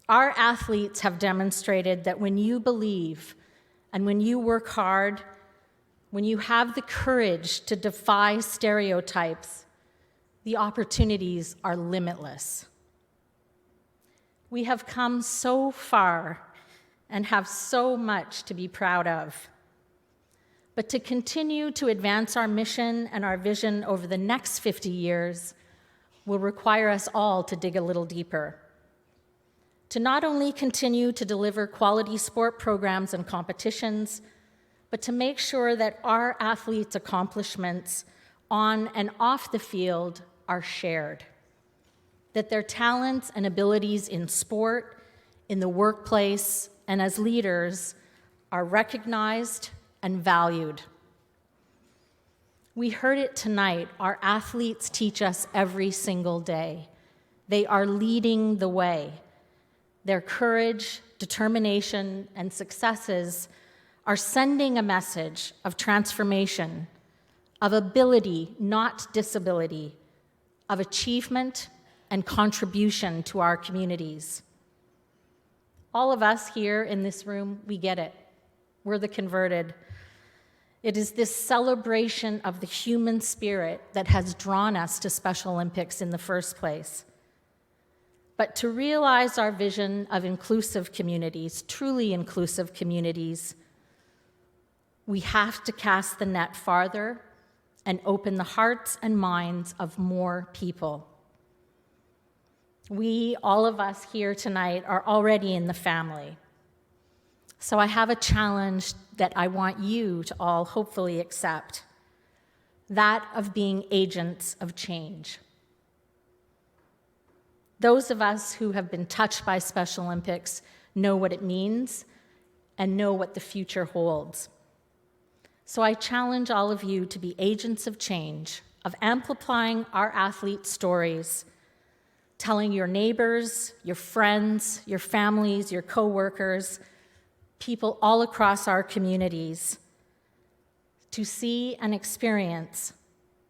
Our athletes have demonstrated that when you believe and when you work hard, when you have the courage to defy stereotypes, the opportunities are limitless. We have come so far and have so much to be proud of. But to continue to advance our mission and our vision over the next 50 years will require us all to dig a little deeper. To not only continue to deliver quality sport programs and competitions, but to make sure that our athletes' accomplishments on and off the field are shared, that their talents and abilities in sport, in the workplace, and as leaders are recognized and valued. We heard it tonight. Our athletes teach us every single day. They are leading the way. Their courage, determination, and successes are sending a message of transformation, of ability, not disability, of achievement and contribution to our communities. All of us here in this room, we get it. We're the converted. It is this celebration of the human spirit that has drawn us to Special Olympics in the first place. But to realize our vision of inclusive communities, truly inclusive communities, we have to cast the net farther and open the hearts and minds of more people. We, all of us here tonight, are already in the family. So I have a challenge that I want you to all hopefully accept, that of being agents of change. Those of us who have been touched by Special Olympics know what it means and know what the future holds. So I challenge all of you to be agents of change, of amplifying our athletes' stories, telling your neighbors, your friends, your families, your coworkers, people all across our communities to see and experience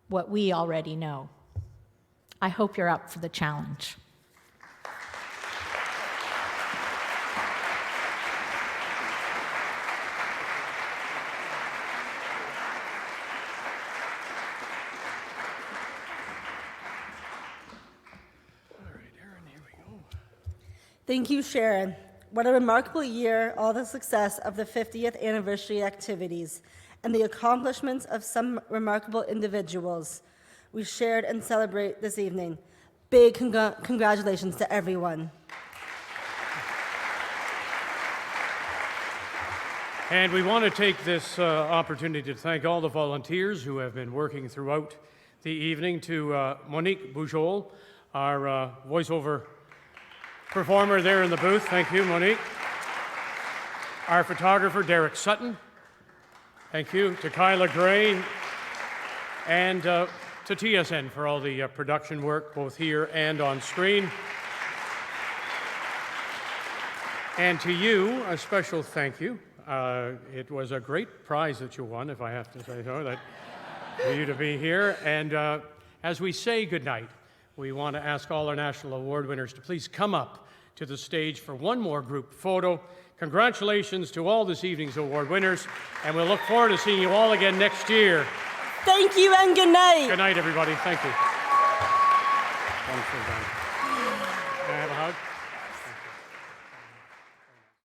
what we already know. I hope you're up for the challenge. Thank you, Sharon. What a remarkable year, all the success of the 50th anniversary activities and the accomplishments of some remarkable individuals we shared and celebrate this evening. Big congratulations to everyone. And we want to take this opportunity to thank all the volunteers who have been working throughout the evening, to Monique Boujol, our voiceover performer there in the booth. Thank you, Monique. Our photographer, Derek Sutton. Thank you. To Kyla Gray, and to TSN for all the production work, both here and on screen. And to you, a special thank you. It was a great prize that you won, if I have to say so, that for you to be here. And as we say goodnight, we want to ask all our national award winners to please come up to the stage for one more group photo. Congratulations to all this evening's award winners, and we'll look forward to seeing you all again next year. Thank you and good night. Good night, everybody. Thank you.